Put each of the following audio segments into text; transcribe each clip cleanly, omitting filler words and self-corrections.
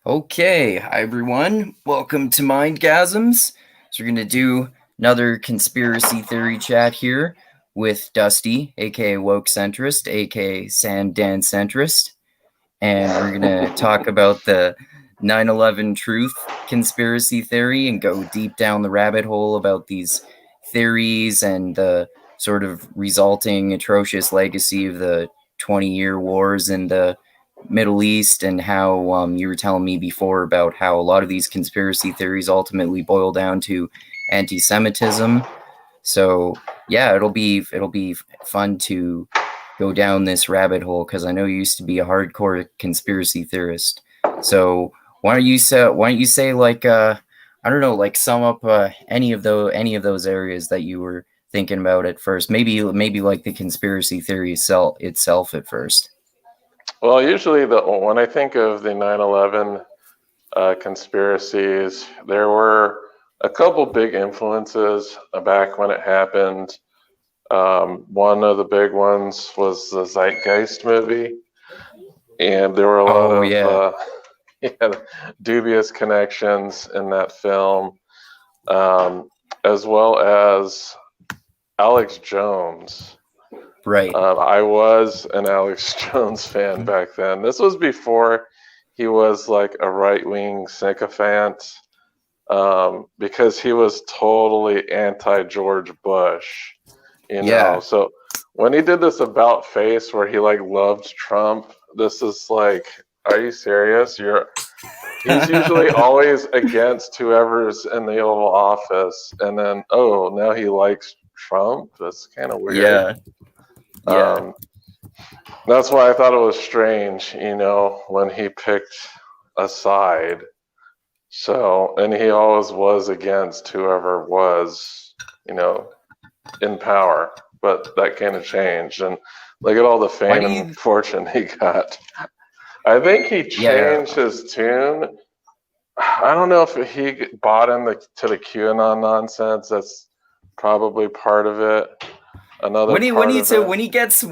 Okay, hi everyone. Welcome to Mindgasms. So we're gonna do another conspiracy theory chat here with Dusty, aka Woke Centrist, aka Sam Dan Centrist, and we're gonna talk about the 9/11 truth conspiracy theory and go deep down the rabbit hole about these theories and the sort of resulting atrocious legacy of the 20-year wars in the Middle East, and how you were telling me before about how a lot of these conspiracy theories ultimately boil down to anti-Semitism. So yeah, it'll be fun to go down this rabbit hole because I know you used to be a hardcore conspiracy theorist. So why don't you say like I don't know, like sum up any of those areas that you were thinking about at first. Maybe like the conspiracy theory itself at first. Well, usually when I think of the 9/11 conspiracies, there were a couple big influences back when it happened. One of the big ones was the Zeitgeist movie, and there were a lot of dubious connections in that film, as well as Alex Jones. Right. I was an Alex Jones fan back then. This was before he was like a right-wing sycophant, because he was totally anti-George Bush, know. So when he did this about face where he like loved Trump, this is like, are you serious? He's usually always against whoever's in the Oval Office, and then now he likes Trump. That's kind of weird. Yeah. That's why I thought it was strange, when he picked a side. So, and he always was against whoever was, in power. But that kind of changed. And look at all the fame and fortune he got. I think he changed his tune. I don't know if he bought into the QAnon nonsense. That's probably part of it. When he gets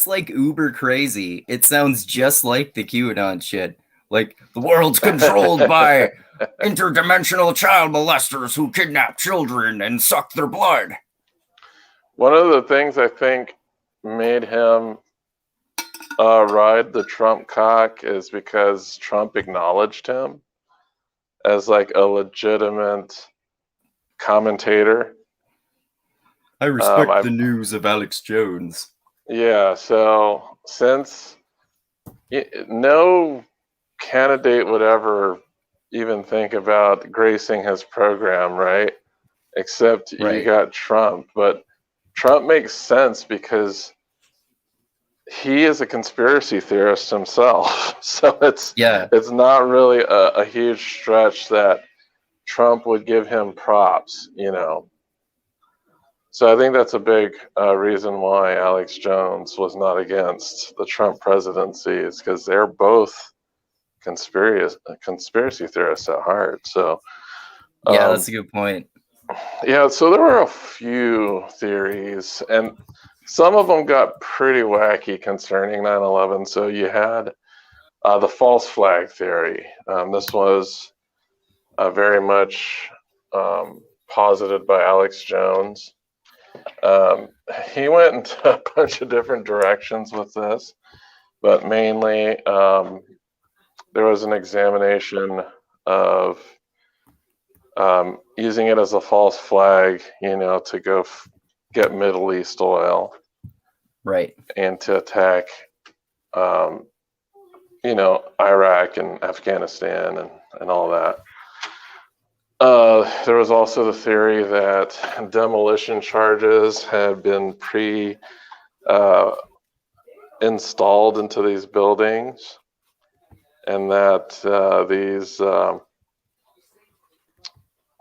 like uber crazy, it sounds just like the QAnon shit. Like, the world's controlled by interdimensional child molesters who kidnap children and suck their blood. One of the things I think made him ride the Trump cock is because Trump acknowledged him as like a legitimate commentator. I respect the news of Alex Jones. Yeah, so since no candidate would ever even think about gracing his program, right? Except you got Trump. But Trump makes sense because he is a conspiracy theorist himself. So it's not really a huge stretch that Trump would give him props, So I think that's a big reason why Alex Jones was not against the Trump presidency, is because they're both conspiracy theorists at heart. So that's a good point. Yeah, so there were a few theories, and some of them got pretty wacky concerning 9/11. So you had the false flag theory. This was very much posited by Alex Jones. He went into a bunch of different directions with this, but mainly there was an examination of using it as a false flag, to go get Middle East oil, right, and to attack, Iraq and Afghanistan and all that. There was also the theory that demolition charges had been installed into these buildings, and that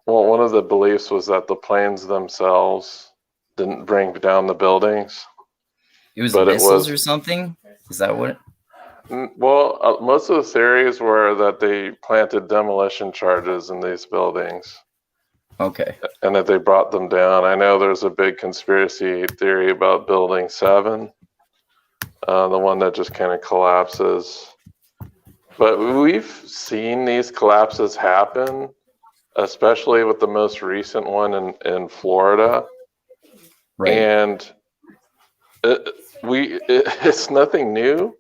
one of the beliefs was that the planes themselves didn't bring down the buildings. It was missiles or something? Is that what? Well, most of the theories were that they planted demolition charges in these buildings. Okay. And that they brought them down. I know there's a big conspiracy theory about Building 7, the one that just kind of collapses. But we've seen these collapses happen, especially with the most recent one in Florida. Right. And it's nothing new.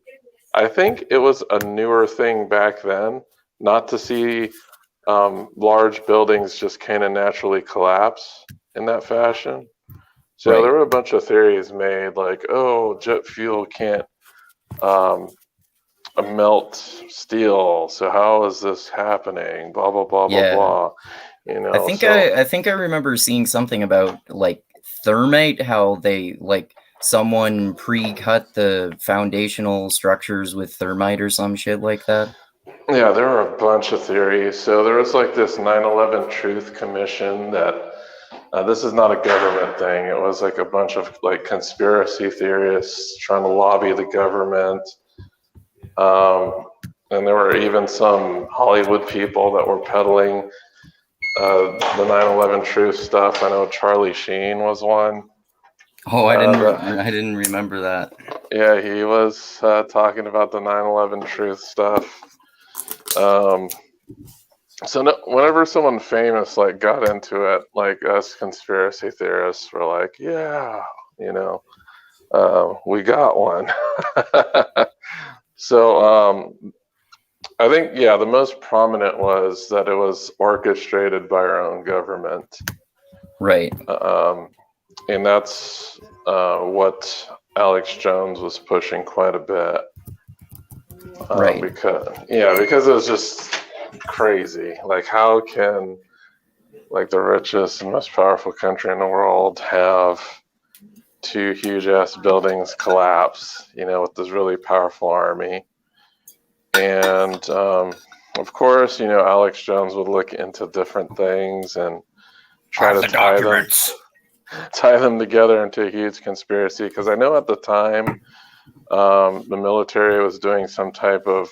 I think it was a newer thing back then, not to see large buildings just kind of naturally collapse in that fashion. So Right. there were a bunch of theories made, like, oh, jet fuel can't melt steel, so how is this happening? Blah blah blah blah Yeah. blah. I think I remember seeing something about like thermite, how they like someone pre-cut the foundational structures with thermite or some shit like that. Yeah, there were a bunch of theories. So there was like this 9/11 Truth Commission that this is not a government thing. It was like a bunch of like conspiracy theorists trying to lobby the government. And there were even some Hollywood people that were peddling the 9/11 truth stuff. I know Charlie Sheen was one. Oh, I didn't remember that. Yeah, he was talking about the 9/11 truth stuff. So whenever someone famous like got into it, like us conspiracy theorists were like, yeah, we got one. So I think, yeah, the most prominent was that it was orchestrated by our own government. Right. And that's what Alex Jones was pushing quite a bit. Right. Because it was just crazy. Like, how can like the richest and most powerful country in the world have two huge ass buildings collapse, with this really powerful army? And of course, Alex Jones would look into different things and try to tie them together into a huge conspiracy. Because I know at the time the military was doing some type of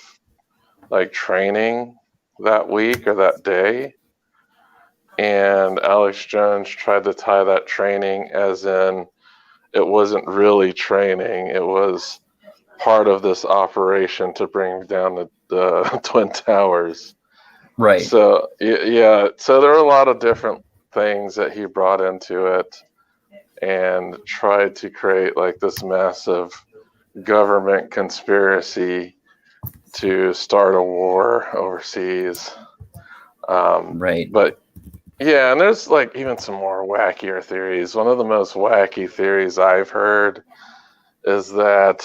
like training that week or that day, and Alex Jones tried to tie that training as in it wasn't really training, it was part of this operation to bring down the Twin Towers. Right. So so there were a lot of different things that he brought into it and tried to create like this massive government conspiracy to start a war overseas. Right. But yeah, and there's like even some more wackier theories. One of the most wacky theories I've heard is that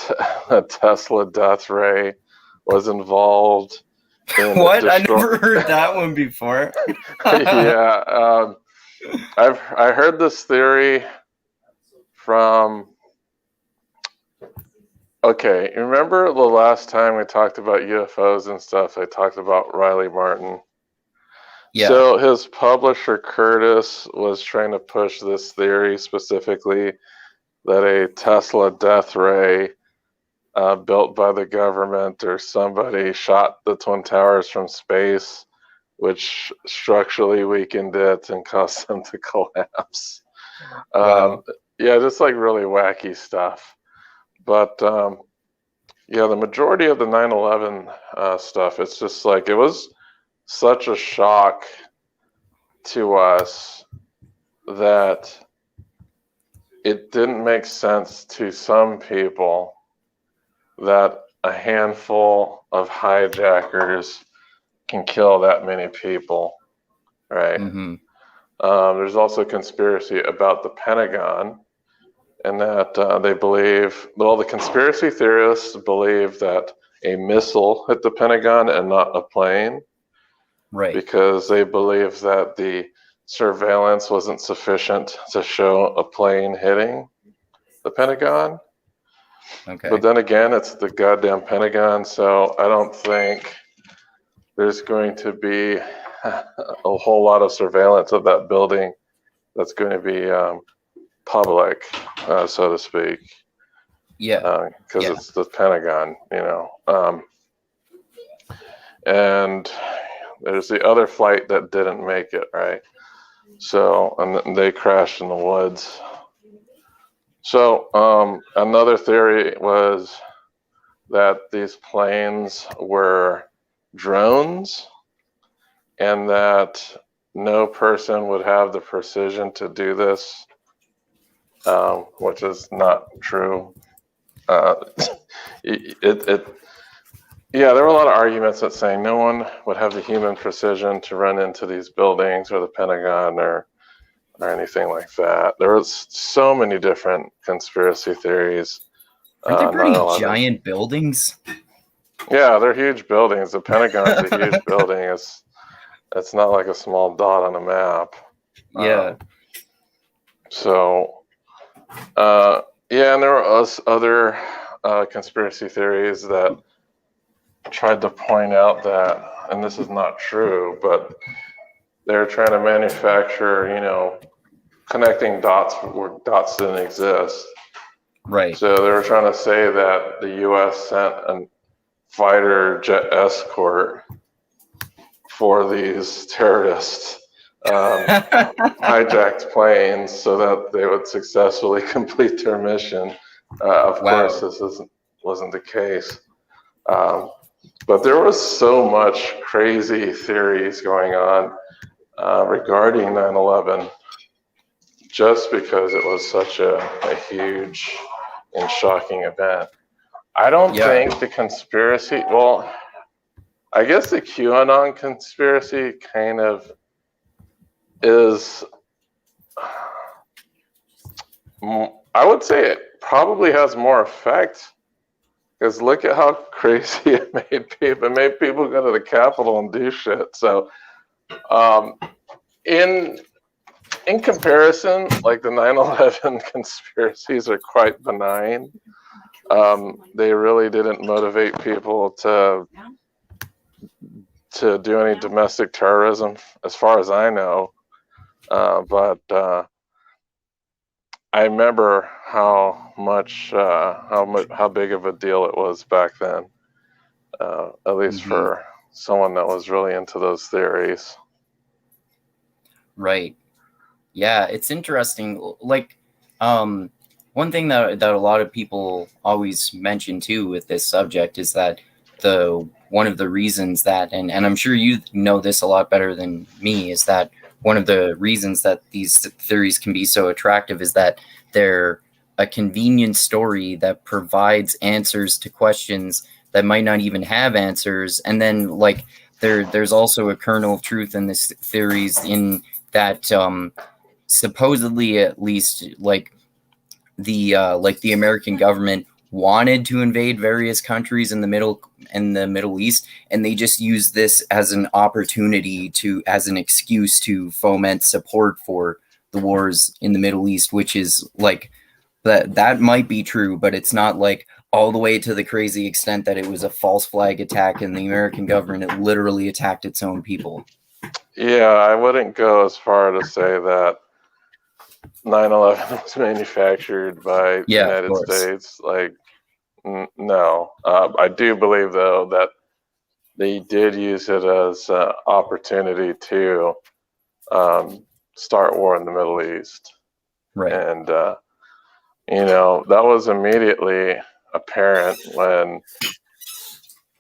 a Tesla death ray was involved in what? I never heard that one before. Yeah, I heard this theory from. Okay, remember the last time we talked about UFOs and stuff? I talked about Riley Martin. Yeah. So his publisher Curtis was trying to push this theory specifically that a Tesla death ray built by the government or somebody shot the Twin Towers from space, which structurally weakened it and caused them to collapse. Wow. Yeah, just like really wacky stuff. But the majority of the 9/11 stuff, it's just like it was such a shock to us that it didn't make sense to some people that a handful of hijackers can kill that many people, right? Mm-hmm. There's also conspiracy about the Pentagon, and that they believe, well, the conspiracy theorists believe that a missile hit the Pentagon and not a plane. Right. Because they believe that the surveillance wasn't sufficient to show a plane hitting the Pentagon. Okay. But then again, it's the goddamn Pentagon, so I don't think there's going to be a whole lot of surveillance of that building that's going to be public, so to speak. Yeah. Because it's the Pentagon, and there's the other flight that didn't make it, right? So, and they crashed in the woods. So, another theory was that these planes were drones, and that no person would have the precision to do this, which is not true. Yeah, there were a lot of arguments that saying no one would have the human precision to run into these buildings or the Pentagon or anything like that. There was so many different conspiracy theories. Aren't they pretty 9/11. giant buildings? Yeah, they're huge buildings. The Pentagon's a huge building. It's not like a small dot on a map. Yeah. Yeah, and there were other conspiracy theories that tried to point out that, and this is not true, but they're trying to manufacture, connecting dots where dots didn't exist. Right. So they were trying to say that the U.S. sent a fighter jet escort for these terrorists, hijacked planes so that they would successfully complete their mission. Of course, this wasn't the case. But there was so much crazy theories going on regarding 9/11, just because it was such a huge and shocking event. I don't think the conspiracy, well, I guess the QAnon conspiracy kind of is, I would say it probably has more effect, because look at how crazy it made people. It made people go to the Capitol and do shit. So in comparison, like the 9/11 conspiracies are quite benign. They really didn't motivate people to do any domestic terrorism, as far as I know. But I remember how big of a deal it was back then, at least for someone that was really into those theories. Right. Yeah, it's interesting. Like, one thing that a lot of people always mention too with this subject is that one of the reasons that, and I'm sure you know this a lot better than me, is that one of the reasons that these theories can be so attractive is that they're a convenient story that provides answers to questions that might not even have answers. And then, like, there's also a kernel of truth in this theories in that supposedly, at least, like the American government wanted to invade various countries in the Middle East, and they just used this as an opportunity as an excuse to foment support for the wars in the Middle East, which is like that might be true, but it's not like all the way to the crazy extent that it was a false flag attack and the American government literally attacked its own people. Yeah, I wouldn't go as far to say that 9/11 was manufactured by the United States. Like, no. I do believe, though, that they did use it as an opportunity to start war in the Middle East. Right. And, that was immediately apparent when,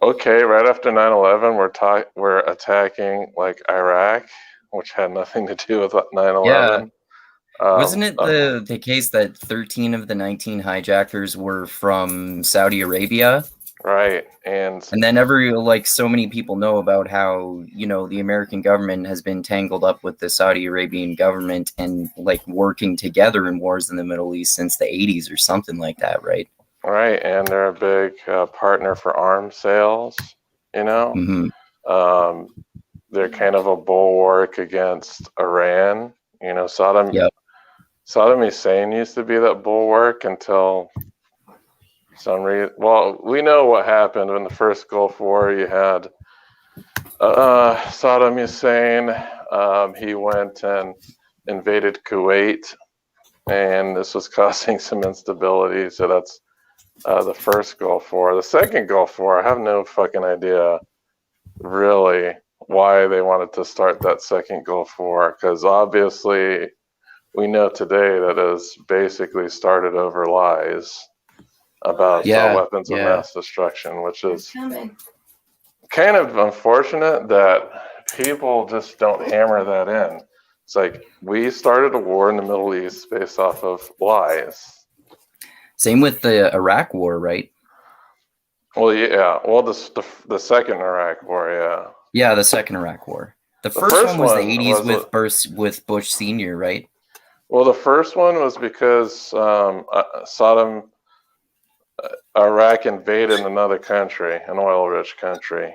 right after 9/11, we're attacking, like, Iraq, which had nothing to do with 9/11. Yeah. Wasn't it the case that 13 of the 19 hijackers were from Saudi Arabia? Right. And then so many people know about how, the American government has been tangled up with the Saudi Arabian government and like working together in wars in the Middle East since the 80s or something like that, right? Right. And they're a big partner for arms sales, Mm-hmm. They're kind of a bulwark against Iran. Saddam Hussein used to be that bulwark until some reason. Well, we know what happened in the first Gulf War. You had Saddam Hussein. He went and invaded Kuwait, and this was causing some instability. So that's the first Gulf War. The second Gulf War, I have no fucking idea, really, why they wanted to start that second Gulf War, because obviously we know today that is basically started over lies about weapons of mass destruction, which is kind of unfortunate that people just don't hammer that in. It's like we started a war in the Middle East based off of lies. Same with the Iraq War, right? Well, yeah. Well, the second Iraq War, yeah. Yeah, the second Iraq War. The first one was the 80s with Bush Sr., right? Well, the first one was because Iraq invaded another country, an oil-rich country.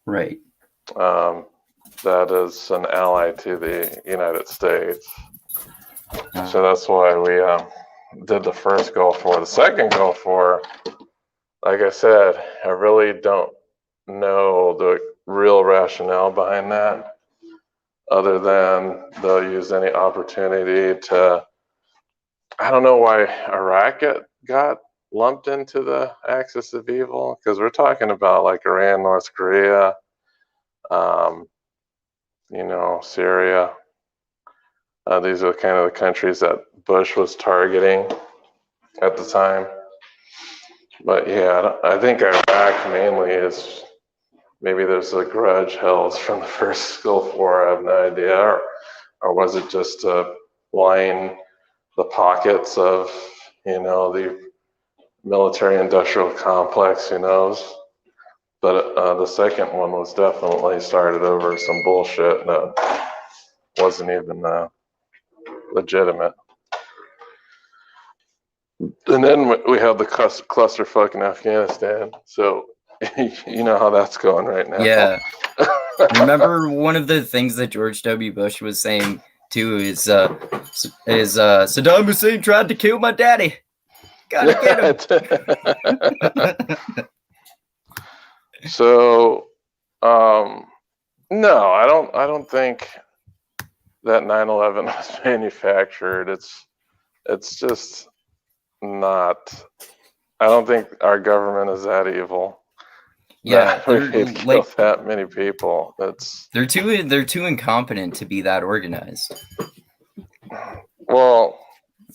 Right. That is an ally to the United States. So that's why we did the first Gulf War. The second Gulf War, like I said, I really don't know the real rationale behind that, other than they'll use any opportunity to. I don't know why Iraq got lumped into the axis of evil, because we're talking about like Iran, North Korea, Syria. These are kind of the countries that Bush was targeting at the time. But yeah, I think Iraq mainly is, maybe there's a grudge held from the first Gulf War. I have no idea. Or was it just to line the pockets of, the military-industrial complex? Who knows? But the second one was definitely started over some bullshit that wasn't even legitimate. And then we have the clusterfuck in Afghanistan. So you know how that's going right now. Yeah. Remember one of the things that George W. Bush was saying too is Saddam Hussein tried to kill my daddy. Gotta get him. So, no, I don't think that 9/11 was manufactured. It's just not. I don't think our government is that evil. Yeah, they'd kill that many people. They're too incompetent to be that organized. Well,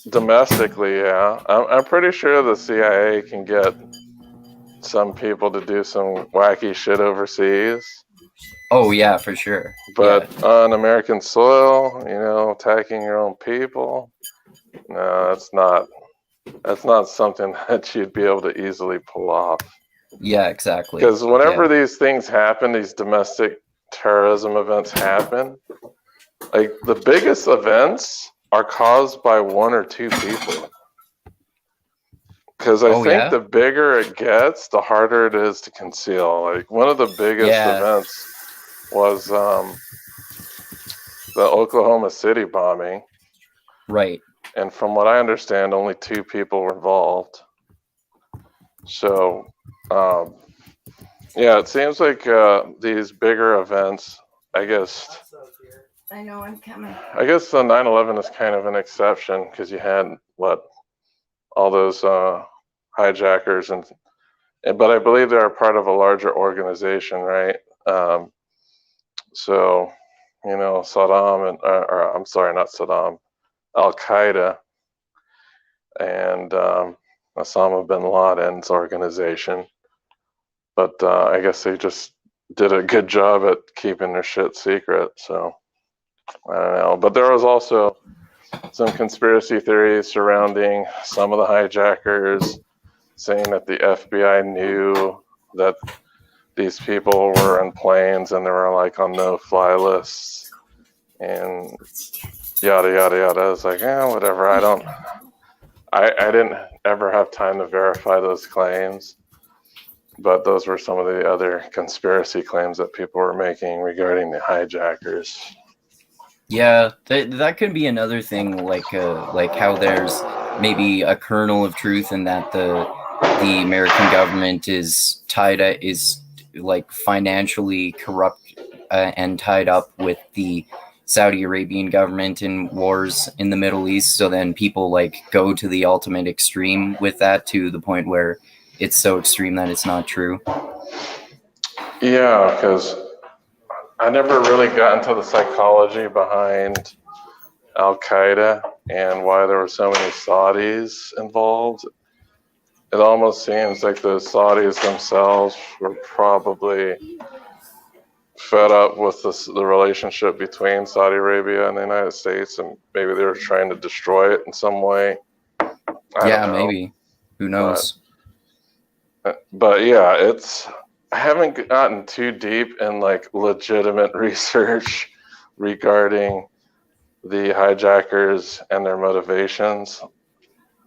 domestically, yeah, I'm pretty sure the CIA can get some people to do some wacky shit overseas. Oh yeah, for sure. But on American soil, attacking your own people, no, that's not something that you'd be able to easily pull off. Yeah, exactly. Because whenever these things happen, these domestic terrorism events happen, like the biggest events are caused by one or two people. Because I think the bigger it gets, the harder it is to conceal. Like one of the biggest events was the Oklahoma City bombing. Right. And from what I understand, only two people were involved. So, it seems like these bigger events, I guess. I know I'm coming. I guess the 9/11 is kind of an exception because you had all those hijackers but I believe they're a part of a larger organization, right? So, Saddam I'm sorry, not Saddam, Al-Qaeda and Osama bin Laden's organization. But I guess they just did a good job at keeping their shit secret. So I don't know. But there was also some conspiracy theories surrounding some of the hijackers, saying that the FBI knew that these people were in planes and they were like on no-fly lists and yada yada yada. I was like, whatever. I didn't ever have time to verify those claims, but those were some of the other conspiracy claims that people were making regarding the hijackers. Yeah, that could be another thing, like how there's maybe a kernel of truth in that the American government is financially corrupt and tied up with the Saudi Arabian government in wars in the Middle East. So then people go to the ultimate extreme with that, to the point where it's so extreme that it's not true. Yeah, because I never really got into the psychology behind Al-Qaeda and why there were so many Saudis involved. it almost seems like the Saudis themselves were probably fed up with the relationship between Saudi Arabia and the United States, and maybe they were trying to destroy it in some way. I don't know. Maybe. Who knows? But yeah, I haven't gotten too deep in like legitimate research regarding the hijackers and their motivations.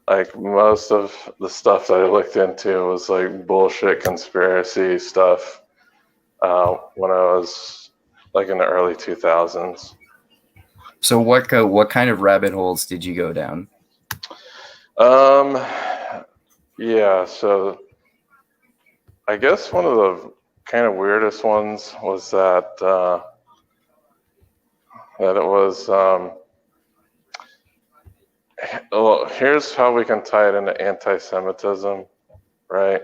Like most of the stuff that I looked into was like bullshit conspiracy stuff when I was like in the early 2000s. So what kind of rabbit holes did you go down? Yeah, so I guess one of the kind of weirdest ones was that it was well, here's how we can tie it into anti-Semitism, right?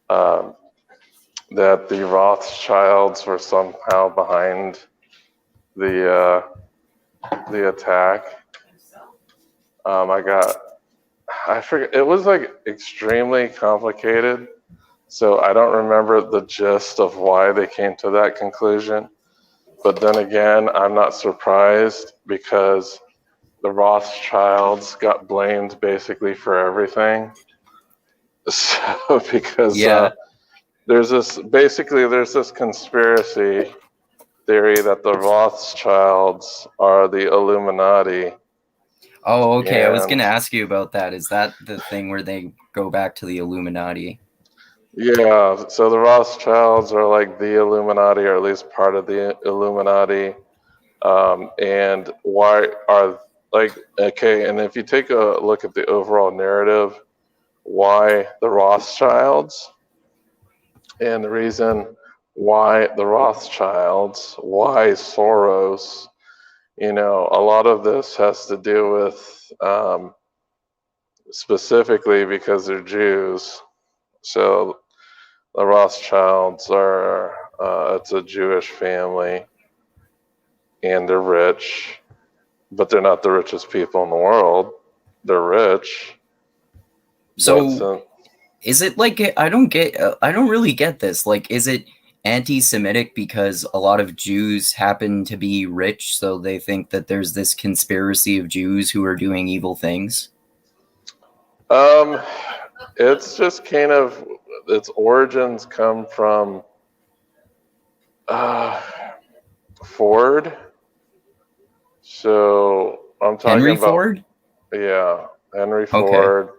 That the Rothschilds were somehow behind the attack. I forget, it was like extremely complicated, so I don't remember the gist of why they came to that conclusion. But then again, I'm not surprised because the Rothschilds got blamed basically for everything. So because there's this conspiracy theory that the Rothschilds are the Illuminati. Oh, okay. I was going to ask you about that. Is that the thing where they go back to the Illuminati? Yeah, so the Rothschilds are like the Illuminati, or at least part of the Illuminati. And why are and if you take a look at the overall narrative, why the Rothschilds, and the reason why the Rothschilds, why Soros, a lot of this has to do with specifically because they're Jews. So the Rothschilds are, it's a Jewish family, and they're rich, but they're not the richest people in the world. They're rich. So is it like, I don't really get this. Like, is it anti-Semitic because a lot of Jews happen to be rich, so they think that there's this conspiracy of Jews who are doing evil things? It's just kind of, its origins come from Ford. So I'm talking Henry about Ford? Yeah, Henry Ford,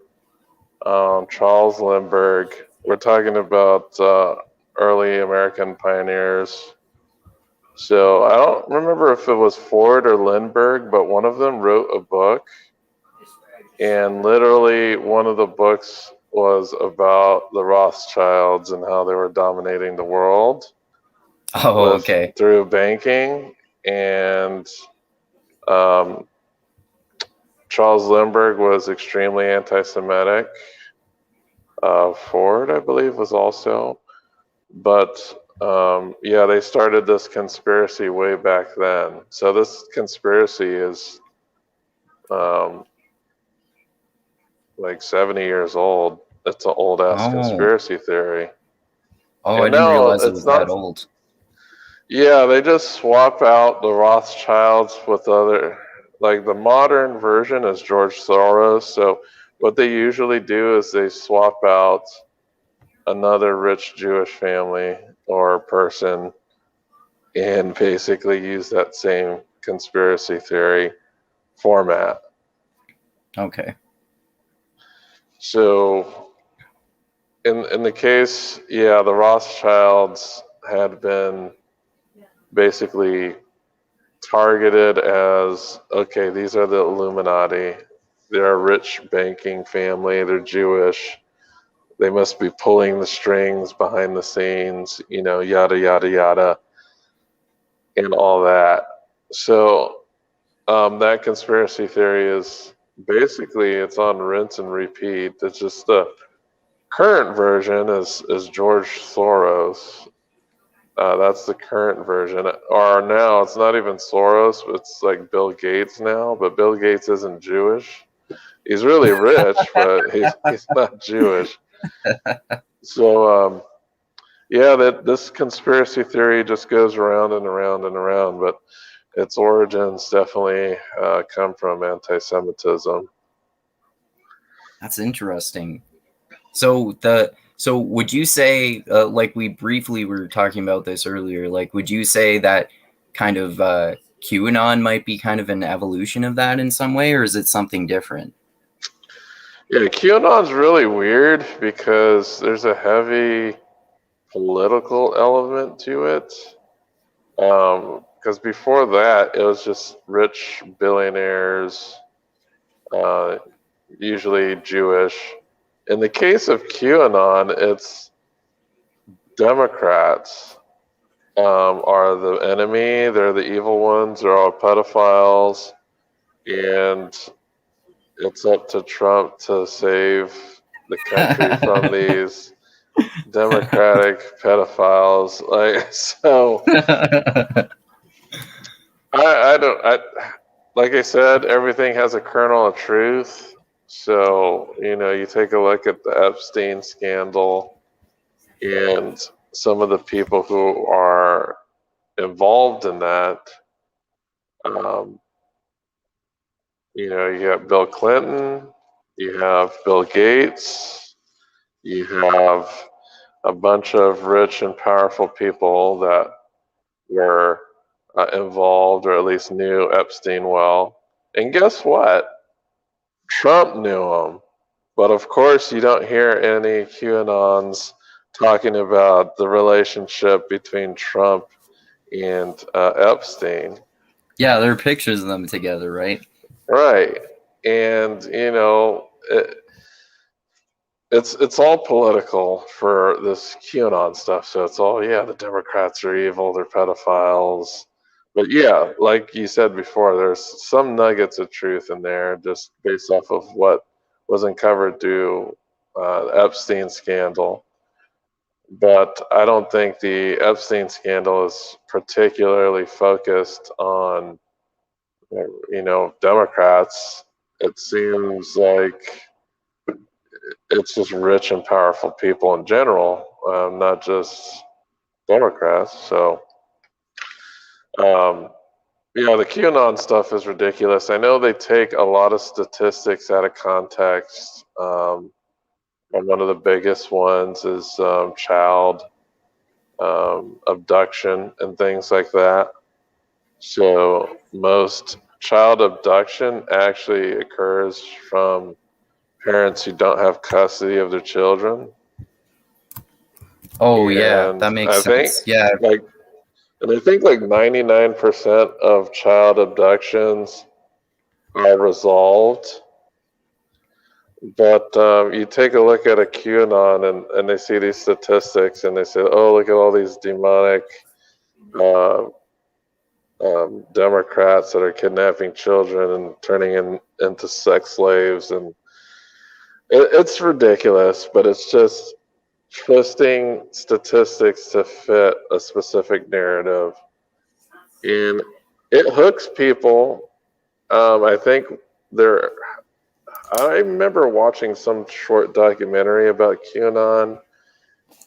Charles Lindbergh. We're talking about early American pioneers. So I don't remember if it was Ford or Lindbergh, but one of them wrote a book, and literally one of the books was about the Rothschilds and how they were dominating the world. Oh, okay. Through banking. And Charles Lindbergh was extremely anti-Semitic. Ford, I believe, was also. But they started this conspiracy way back then. So this conspiracy is like 70 years old. It's an old-ass conspiracy theory. Oh, I didn't realize it was that old. Yeah, they just swap out the Rothschilds with other, like the modern version is George Soros. So what they usually do is they swap out another rich Jewish family or person and basically use that same conspiracy theory format. Okay. So in the case, the Rothschilds had been basically targeted as, okay, these are the Illuminati. They're a rich banking family. They're Jewish. They must be pulling the strings behind the scenes, yada, yada, yada, and all that. So that conspiracy theory is basically, it's on rinse and repeat. It's just the current version is George Soros. That's the current version. Or now, it's not even Soros, it's like Bill Gates now, but Bill Gates isn't Jewish. He's really rich, but he's not Jewish. So yeah, this conspiracy theory just goes around and around and around, but its origins definitely come from anti-Semitism. That's interesting. So would you say, like we briefly were talking about this earlier, like would you say that kind of QAnon might be kind of an evolution of that in some way, or is it something different? Yeah, QAnon's really weird because there's a heavy political element to it. Because before that, it was just rich billionaires, usually Jewish. In the case of QAnon, it's Democrats are the enemy. They're the evil ones. They're all pedophiles. And it's up to Trump to save the country from these Democratic pedophiles. Like I said, everything has a kernel of truth. So, you take a look at the Epstein scandal and some of the people who are involved in that. You got Bill Clinton, you have Bill Gates, you have a bunch of rich and powerful people that were involved, or at least knew Epstein well. And guess what? Trump knew him. But of course, you don't hear any QAnons talking about the relationship between Trump and Epstein. Yeah, there are pictures of them together, right? Right. And, it's all political for this QAnon stuff. So it's all, the Democrats are evil, they're pedophiles. But yeah, like you said before, there's some nuggets of truth in there just based off of what was uncovered through Epstein scandal. But I don't think the Epstein scandal is particularly focused on, Democrats. It seems like it's just rich and powerful people in general, not just Democrats. So, the QAnon stuff is ridiculous. I know they take a lot of statistics out of context. And one of the biggest ones is child abduction and things like that. So most child abduction actually occurs from parents who don't have custody of their children. Oh, yeah, that makes sense. Yeah. And I think 99% of child abductions are resolved. But you take a look at a QAnon and they see these statistics and they say, oh, look at all these demonic Democrats that are kidnapping children and turning into sex slaves. And it's ridiculous, but it's just twisting statistics to fit a specific narrative. And it hooks people. I remember watching some short documentary about QAnon,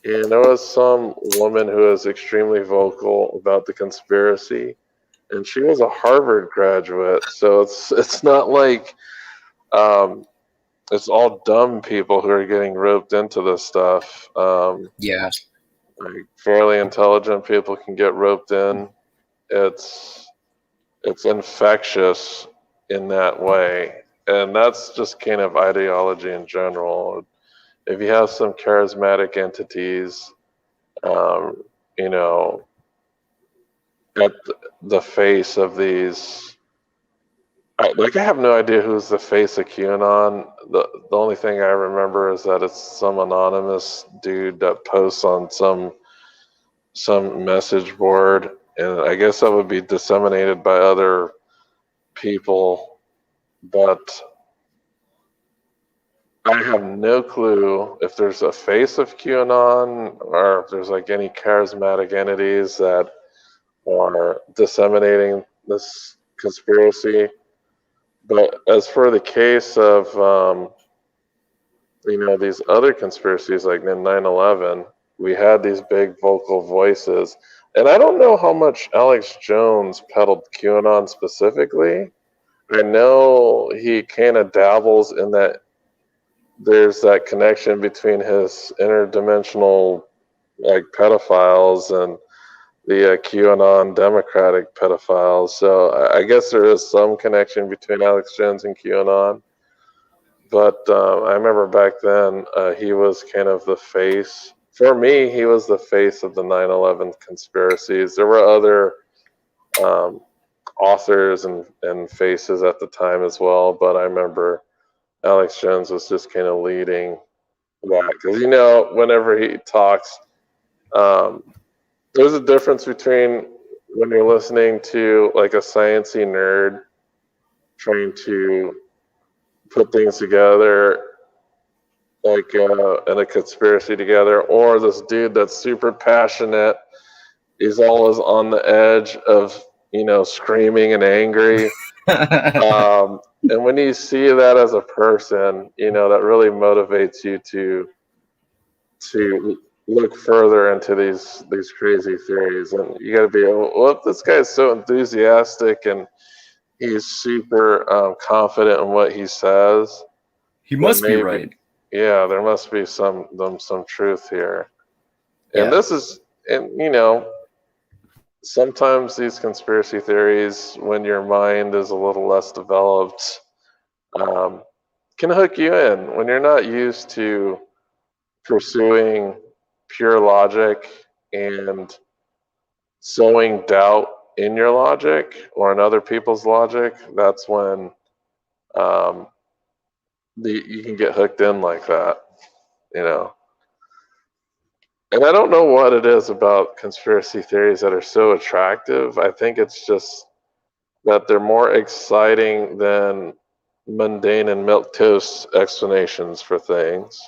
and there was some woman who was extremely vocal about the conspiracy, and she was a Harvard graduate. So it's not like it's all dumb people who are getting roped into this stuff. Yeah. Fairly intelligent people can get roped in. It's infectious in that way. And that's just kind of ideology in general. If you have some charismatic entities, at the face of these, I have no idea who's the face of QAnon. The only thing I remember is that it's some anonymous dude that posts on some message board, and I guess that would be disseminated by other people. But I have no clue if there's a face of QAnon or if there's any charismatic entities that are disseminating this conspiracy. But as for the case of, these other conspiracies like 9/11, we had these big vocal voices. And I don't know how much Alex Jones peddled QAnon specifically. I know he kind of dabbles in that. There's that connection between his interdimensional like pedophiles and the QAnon Democratic pedophiles. So I guess there is some connection between Alex Jones and QAnon. But I remember back then he was kind of the face. For me, he was the face of the 9/11 conspiracies. There were other authors and faces at the time as well, but I remember Alex Jones was just kind of leading that. Because, whenever he talks, there's a difference between when you're listening to like a sciencey nerd trying to put things together, like in a conspiracy together, or this dude that's super passionate. He's always on the edge of, screaming and angry. And when you see that as a person, that really motivates you to look further into these crazy theories. And you got to be, well, if this guy is so enthusiastic and he's super confident in what he says, he must be right. Yeah, there must be some truth here. And Yeah. this is, and sometimes these conspiracy theories, when your mind is a little less developed, can hook you in when you're not used to pursuing pure logic and sowing doubt in your logic or in other people's logic. That's when you can get hooked in like that, And I don't know what it is about conspiracy theories that are so attractive. I think it's just that they're more exciting than mundane and milquetoast explanations for things.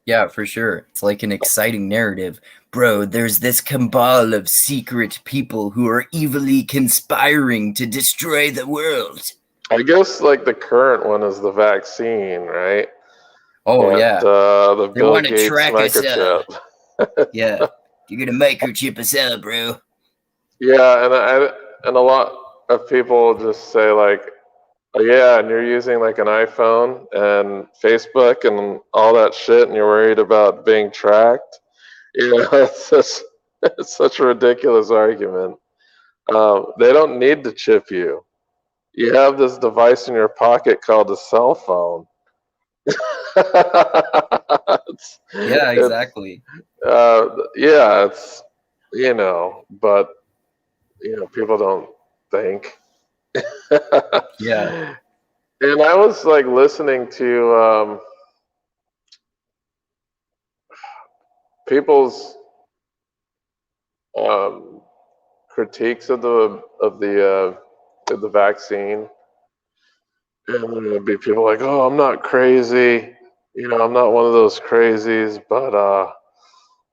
Yeah, for sure. It's like an exciting narrative. Bro, there's this cabal of secret people who are evilly conspiring to destroy the world. I guess like the current one is the vaccine, right? Oh, and, yeah. The They Bill want to Gates track us microchip. Yeah. You're going to microchip us out, bro. Yeah, and a lot of people just say like, oh, yeah, and you're using like an iPhone and Facebook and all that shit, and you're worried about being tracked. It's such a ridiculous argument. They don't need to chip you. You have this device in your pocket called a cell phone. Yeah, exactly. It's but people don't think. Yeah. And I was like listening to people's critiques of the vaccine, and there would be people like, "Oh, I'm not crazy, I'm not one of those crazies, but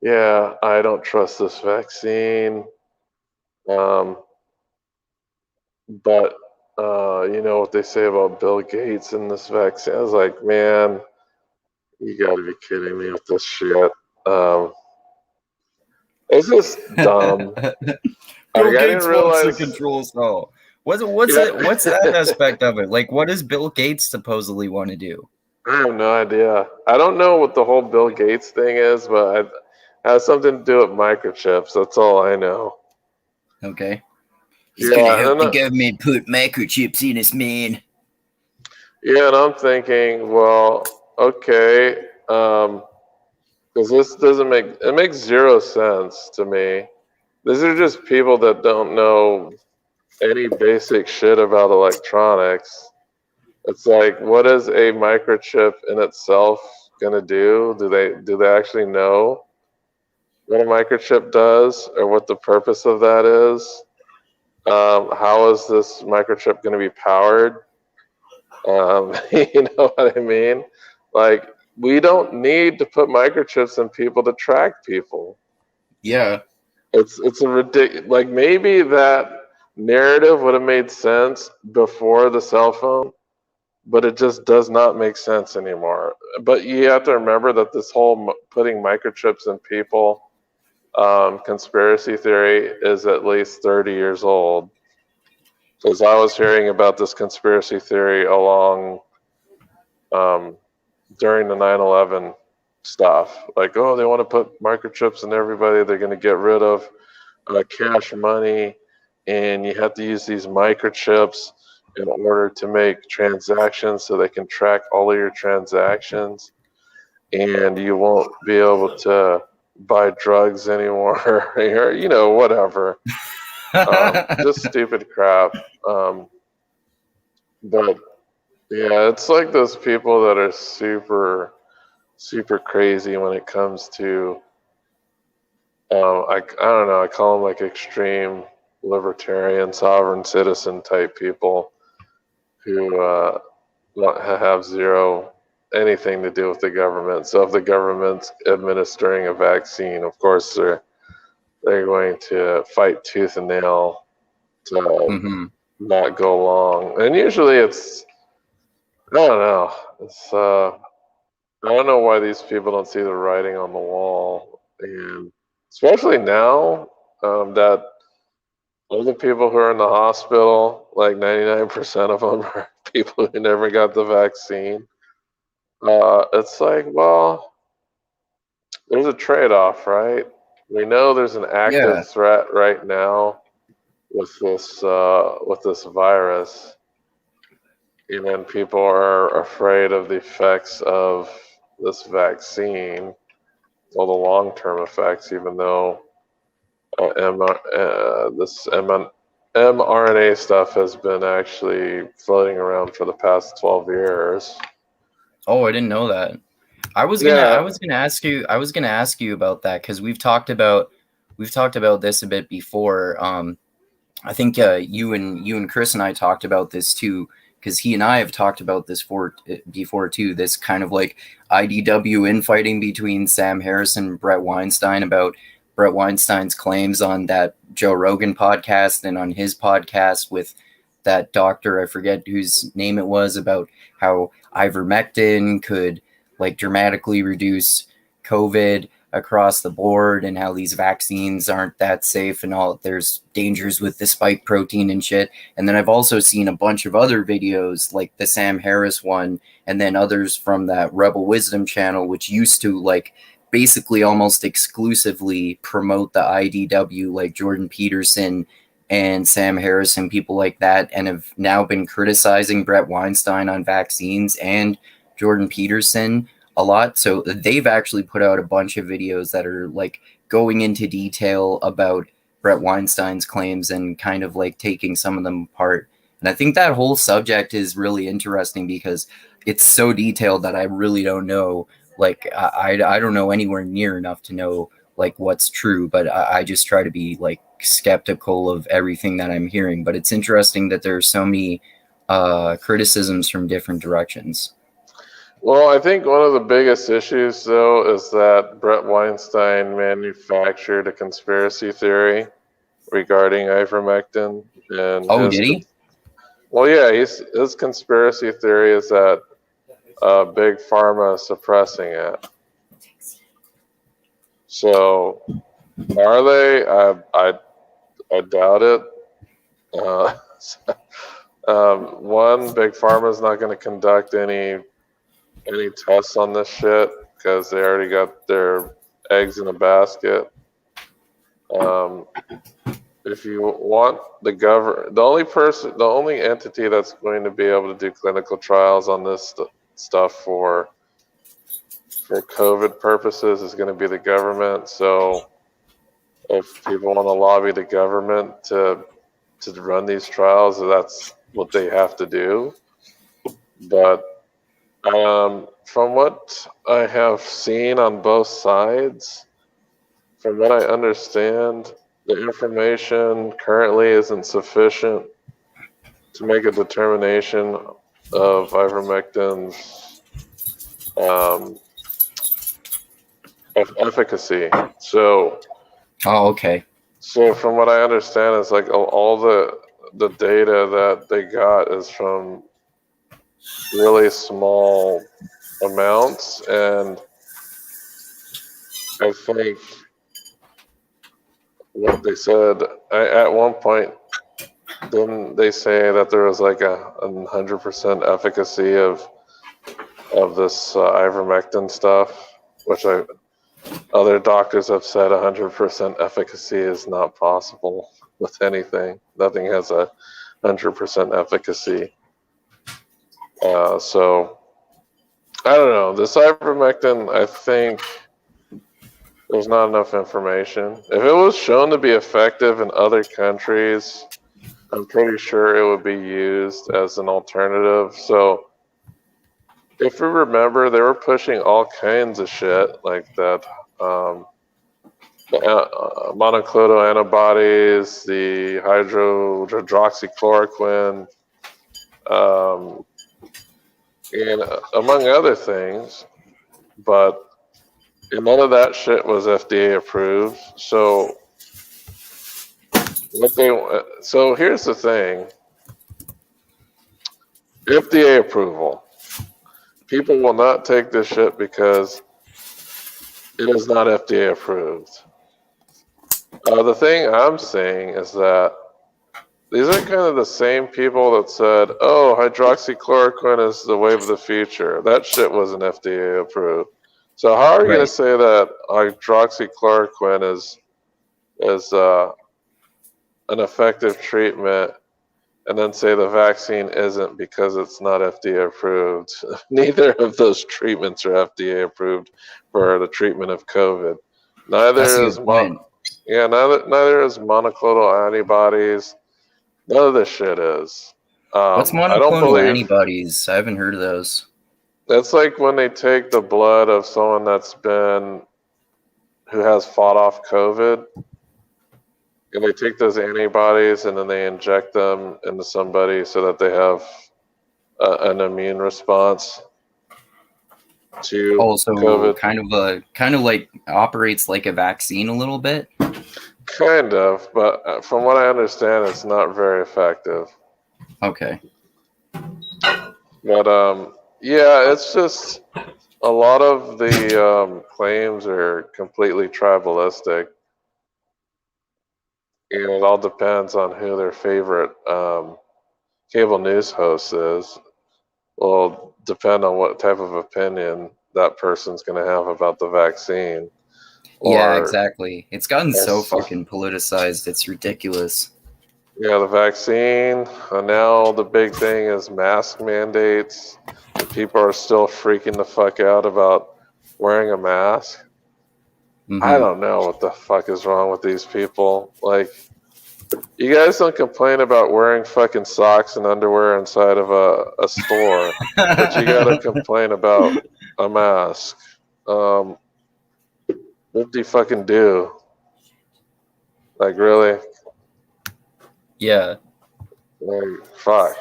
yeah, I don't trust this vaccine." But what they say about Bill Gates and this vaccine. I was like, man, you got to be kidding me with this shit. It's just dumb. Bill Gates wants to control us all. What's that aspect of it? Like, what does Bill Gates supposedly want to do? I have no idea. I don't know what the whole Bill Gates thing is, but it has something to do with microchips. That's all I know. Okay. He's going to help the government put microchips in us, man. Yeah, and I'm thinking, well, okay, because this it makes zero sense to me. These are just people that don't know any basic shit about electronics. It's like, what is a microchip in itself gonna do? Do they actually know what a microchip does or what the purpose of that is? How is this microchip going to be powered? You know what I mean? Like, we don't need to put microchips in people to track people. Yeah. It's a ridiculous. Like, maybe that narrative would have made sense before the cell phone, but it just does not make sense anymore. But you have to remember that this whole putting microchips in people conspiracy theory is at least 30 years old. Because I was hearing about this conspiracy theory along during the 9/11 stuff. Like, oh, they want to put microchips in everybody. They're going to get rid of cash money, and you have to use these microchips in order to make transactions so they can track all of your transactions, and you won't be able to buy drugs anymore, or whatever. Just stupid crap. But yeah, it's like those people that are super, super crazy when it comes to, I don't know, I call them like extreme libertarian, sovereign citizen type people who have zero anything to do with the government. So if the government's administering a vaccine, of course they're going to fight tooth and nail to not go along. And usually it's, I don't know. It's I don't know why these people don't see the writing on the wall, and especially now that all the people who are in the hospital, like 99% of them are people who never got the vaccine. It's like, well, there's a trade-off, right? We know there's an active threat right now with this virus. And then people are afraid of the effects of this vaccine, or the long-term effects, even though this mRNA stuff has been actually floating around for the past 12 years. Oh, I didn't know that. I was gonna ask you about that, because we've talked about this a bit before. I think you and Chris and I talked about this too, because he and I have talked about this before too. This kind of like IDW infighting between Sam Harris and Brett Weinstein about Brett Weinstein's claims on that Joe Rogan podcast and on his podcast with that doctor, I forget whose name it was, about how ivermectin could like dramatically reduce COVID across the board, and how these vaccines aren't that safe, and all there's dangers with the spike protein and shit. And then I've also seen a bunch of other videos like the Sam Harris one, and then others from that Rebel Wisdom channel, which used to like basically almost exclusively promote the IDW, like Jordan Peterson and Sam Harris and people like that, and have now been criticizing Brett Weinstein on vaccines and Jordan Peterson a lot. So they've actually put out a bunch of videos that are like going into detail about Brett Weinstein's claims and kind of like taking some of them apart. And I think that whole subject is really interesting because it's so detailed that I really don't know. Like I don't know anywhere near enough to know like what's true, but I just try to be like skeptical of everything that I'm hearing. But it's interesting that there are so many criticisms from different directions. Well, I think one of the biggest issues, though, is that Brett Weinstein manufactured a conspiracy theory regarding ivermectin. And did he? Well, yeah, his conspiracy theory is that Big Pharma is suppressing it. So, are they? I doubt it. One, Big Pharma is not going to conduct any tests on this shit because they already got their eggs in a basket. If you want the only entity that's going to be able to do clinical trials on this stuff for COVID purposes is going to be the government. So if people want to lobby the government to run these trials, that's what they have to do. But from what I have seen on both sides, from what I understand, the information currently isn't sufficient to make a determination of ivermectin's efficacy. So, okay. So from what I understand, it's like all the data that they got is from really small amounts, and I think what they said at one point, didn't they say that there was like a 100% efficacy of this ivermectin stuff, which other doctors have said 100% efficacy is not possible with anything. Nothing has 100% efficacy. So I don't know. This ivermectin, I think there's not enough information. If it was shown to be effective in other countries, I'm pretty sure it would be used as an alternative. So if we remember, they were pushing all kinds of shit like that. Monoclonal antibodies, the hydroxychloroquine, and among other things. But none of that shit was FDA approved. So here's the thing. FDA approval. People will not take this shit because it is not FDA approved. The thing I'm saying is that these are kind of the same people that said, oh, hydroxychloroquine is the wave of the future. That shit wasn't FDA approved. So how are you going to say that hydroxychloroquine is an effective treatment and then say the vaccine isn't because it's not FDA approved? Neither of those treatments are FDA approved for the treatment of COVID. Neither is monoclonal antibodies. None of this shit is. What's monoclonal antibodies? I haven't heard of those. That's like when they take the blood of someone who has fought off COVID, and they take those antibodies and then they inject them into somebody so that they have an immune response to COVID. kind of like operates like a vaccine a little bit. Kind of, but from what I understand, it's not very effective. Okay. But yeah, it's just a lot of the claims are completely tribalistic, and it all depends on who their favorite cable news host is. Will depend on what type of opinion that person's going to have about the vaccine. Yeah, exactly. It's gotten so fucking politicized. It's ridiculous. Yeah, the vaccine. And now the big thing is mask mandates. And people are still freaking the fuck out about wearing a mask. Mm-hmm. I don't know what the fuck is wrong with these people. Like, you guys don't complain about wearing fucking socks and underwear inside of a store, but you gotta complain about a mask. What do you fucking do? Like, really? Yeah. Like, fuck.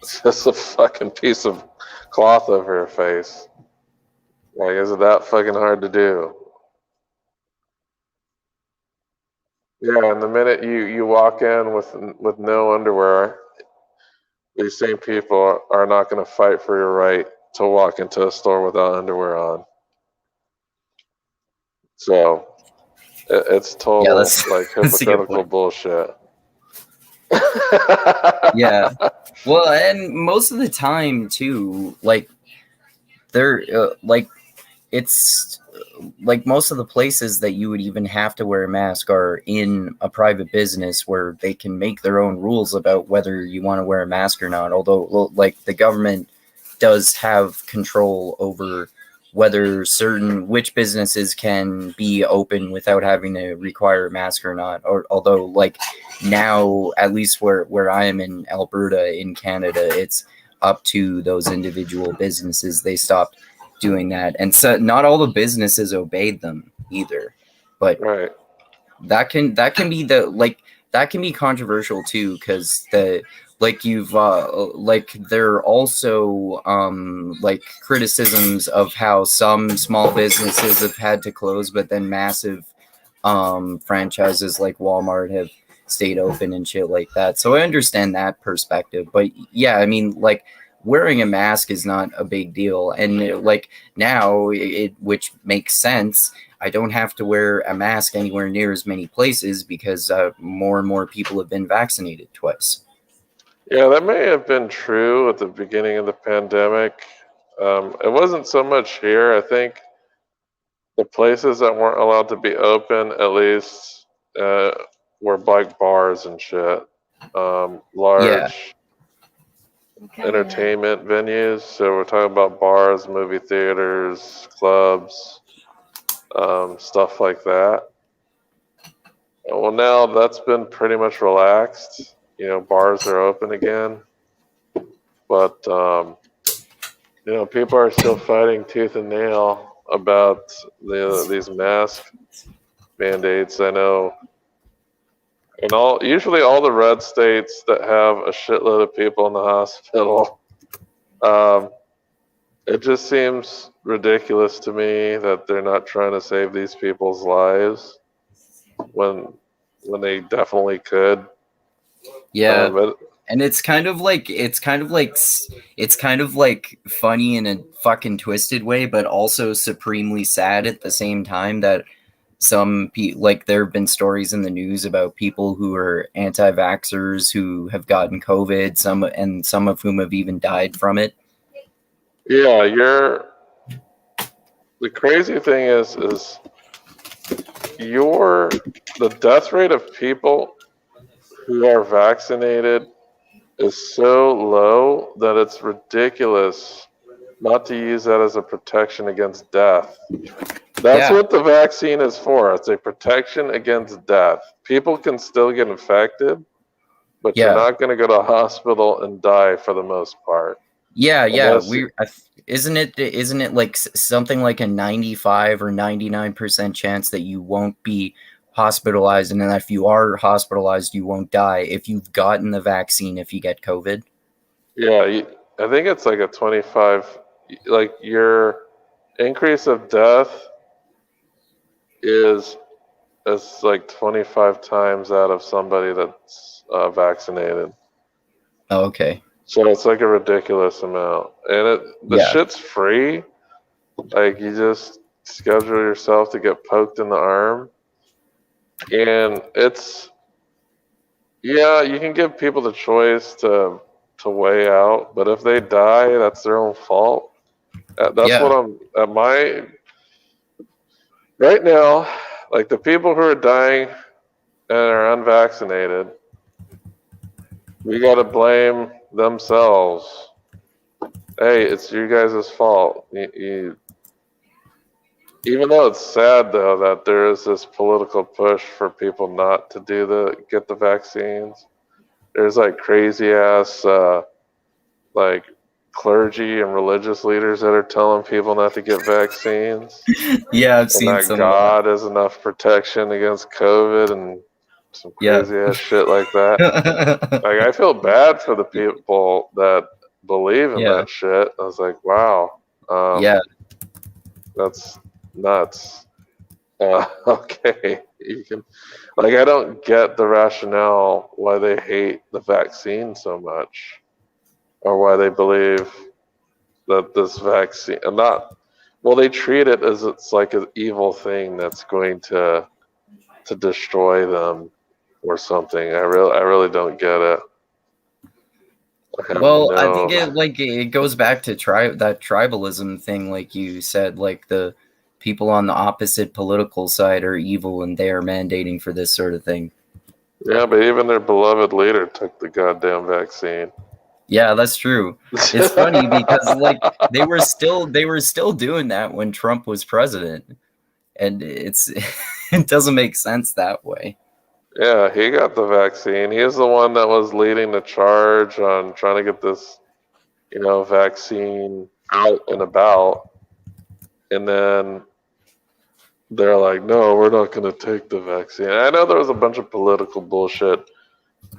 It's just a fucking piece of cloth over your face. Like, is it that fucking hard to do? Yeah, and the minute you walk in with no underwear, these same people are not going to fight for your right to walk into a store without underwear on. So it's total like hypocritical bullshit. Yeah. Well, and most of the time too, like they're like it's like most of the places that you would even have to wear a mask are in a private business where they can make their own rules about whether you want to wear a mask or not. Although, like, the government does have control over which businesses can be open without having to require a mask or not. Although, like, now, at least where I am in Alberta, in Canada, it's up to those individual businesses. They stopped doing that, and so not all the businesses obeyed them either. But that can be that can be controversial too, because there are also like criticisms of how some small businesses have had to close, but then massive franchises like Walmart have stayed open and shit like that. So I understand that perspective. But yeah, I mean, like, wearing a mask is not a big deal. And like now, which makes sense, I don't have to wear a mask anywhere near as many places because more and more people have been vaccinated twice. Yeah, that may have been true at the beginning of the pandemic. It wasn't so much here. I think the places that weren't allowed to be open, at least, were like bars and shit. Large entertainment venues. So we're talking about bars, movie theaters, clubs, stuff like that. Well, now that's been pretty much relaxed. Bars are open again. But, people are still fighting tooth and nail about these mask mandates. I know. And usually all the red states that have a shitload of people in the hospital, it just seems ridiculous to me that they're not trying to save these people's lives when they definitely could. Yeah. But and it's kind of like funny in a fucking twisted way, but also supremely sad at the same time that some people, like, there have been stories in the news about people who are anti-vaxxers who have gotten COVID, some of whom have even died from it. Yeah, the crazy thing is the death rate of people who are vaccinated is so low that it's ridiculous not to use that as a protection against death. That's what the vaccine is for. It's a protection against death. People can still get infected, but you're not going to go to a hospital and die for the most part. Yeah. Isn't it like something like a 95 or 99% chance that you won't be hospitalized, and then if you are hospitalized, you won't die if you've gotten the vaccine if you get COVID? Yeah, I think it's like a 25, like your increase of death is like 25 times out of somebody that's vaccinated. Oh, okay. So it's like a ridiculous amount. And the shit's free. Like, you just schedule yourself to get poked in the arm. And you can give people the choice to weigh out, but if they die, that's their own fault. That's what I'm at right now. Like, the people who are dying and are unvaccinated, we got to blame themselves. Hey, it's you guys' fault. Even though it's sad, though, that there is this political push for people not to get the vaccines. There's like crazy ass like clergy and religious leaders that are telling people not to get vaccines. Yeah, I've seen some. God is enough protection against COVID and some crazy ass shit like that. Like, I feel bad for the people that believe in that shit. I was like, wow. That's nuts. Okay. I don't get the rationale why they hate the vaccine so much, or why they believe that this vaccine, they treat it as it's like an evil thing that's going to destroy them or something. I really don't get it. I think it goes back to that tribalism thing, like you said, like the people on the opposite political side are evil and they are mandating for this sort of thing. Yeah, but even their beloved leader took the goddamn vaccine. Yeah, that's true. It's funny because like they were still doing that when Trump was president, and it doesn't make sense that way. Yeah, he got the vaccine. He is the one that was leading the charge on trying to get this, vaccine out and about. And then they're like, no, we're not going to take the vaccine. I know there was a bunch of political bullshit.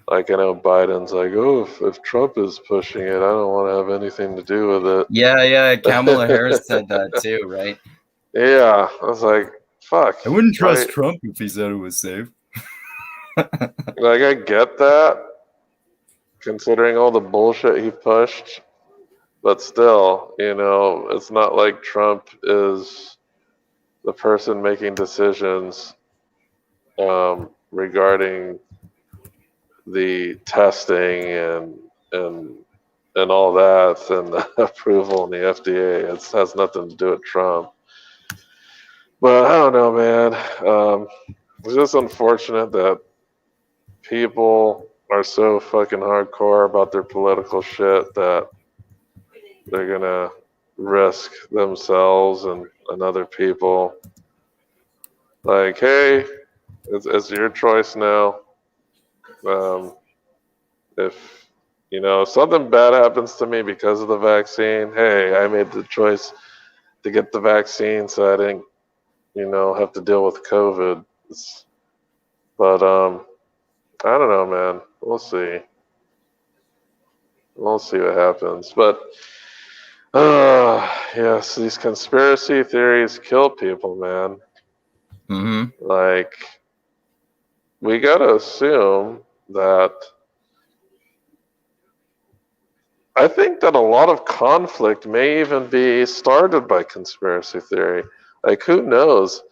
Like, I know Biden's like, oh, if Trump is pushing it, I don't want to have anything to do with it. Yeah, Kamala Harris said that too, right? Yeah, I was like, fuck. I wouldn't trust Trump if he said it was safe. Like, I get that, considering all the bullshit he pushed. But still, it's not like Trump is the person making decisions regarding the testing and all that, and the approval in the FDA. It has nothing to do with Trump. But I don't know, man. It's just unfortunate that people are so fucking hardcore about their political shit that they're gonna risk themselves and other people. Like, hey, it's your choice now. If something bad happens to me because of the vaccine, hey, I made the choice to get the vaccine so I didn't, have to deal with COVID. But I don't know, man. We'll see. We'll see what happens. But yes, these conspiracy theories kill people, man. Mm-hmm. Like, we gotta assume that. I think that a lot of conflict may even be started by conspiracy theory. Like, who knows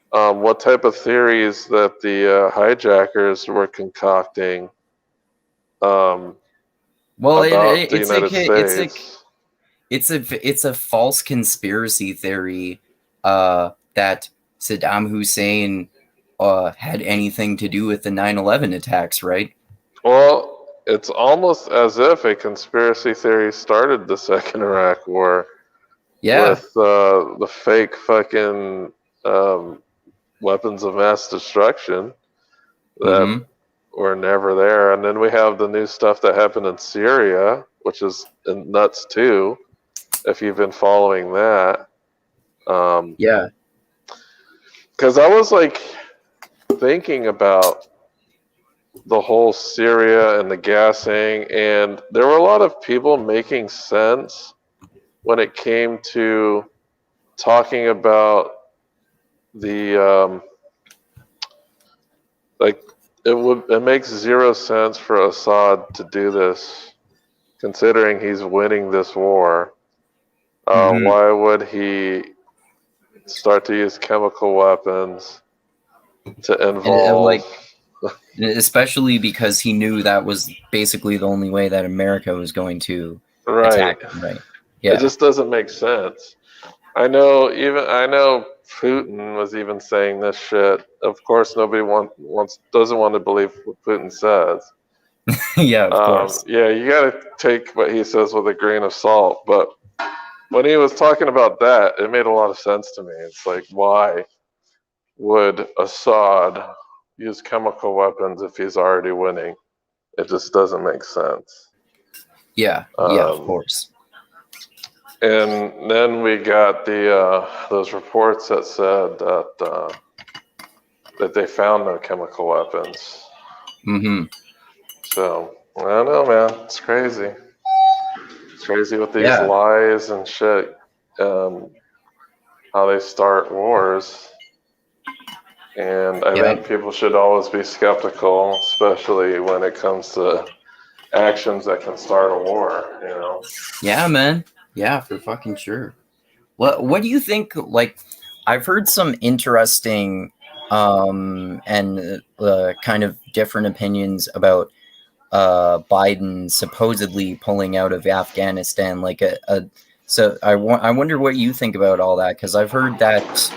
what type of theories that the hijackers were concocting Well, about the it's United States. it's a false conspiracy theory that Saddam Hussein had anything to do with the 9/11 attacks, right? Well, it's almost as if a conspiracy theory started the Second Iraq War with the fake fucking weapons of mass destruction that were never there. And then we have the new stuff that happened in Syria, which is nuts too, if you've been following that. Yeah. Because I was like thinking about the whole Syria and the gassing, and there were a lot of people making sense when it came to talking about the it makes zero sense for Assad to do this, considering he's winning this war. Why would he start to use chemical weapons to involve? Especially because he knew that was basically the only way that America was going to attack him, right? Yeah. It just doesn't make sense. I know Putin was even saying this shit. Of course, nobody doesn't want to believe what Putin says. Yeah, of course. Yeah, you got to take what he says with a grain of salt. But when he was talking about that, it made a lot of sense to me. It's like, why would Assad use chemical weapons if he's already winning? It just doesn't make sense. Yeah, of course. And then we got those reports that said that they found no chemical weapons. So I don't know, man. It's crazy. It's crazy with these lies and shit. How they start wars. And I think people should always be skeptical, especially when it comes to actions that can start a war. Yeah, man. Yeah, for fucking sure. What do you think? Like, I've heard some interesting and kind of different opinions about Biden supposedly pulling out of Afghanistan. So I wonder what you think about all that, because I've heard that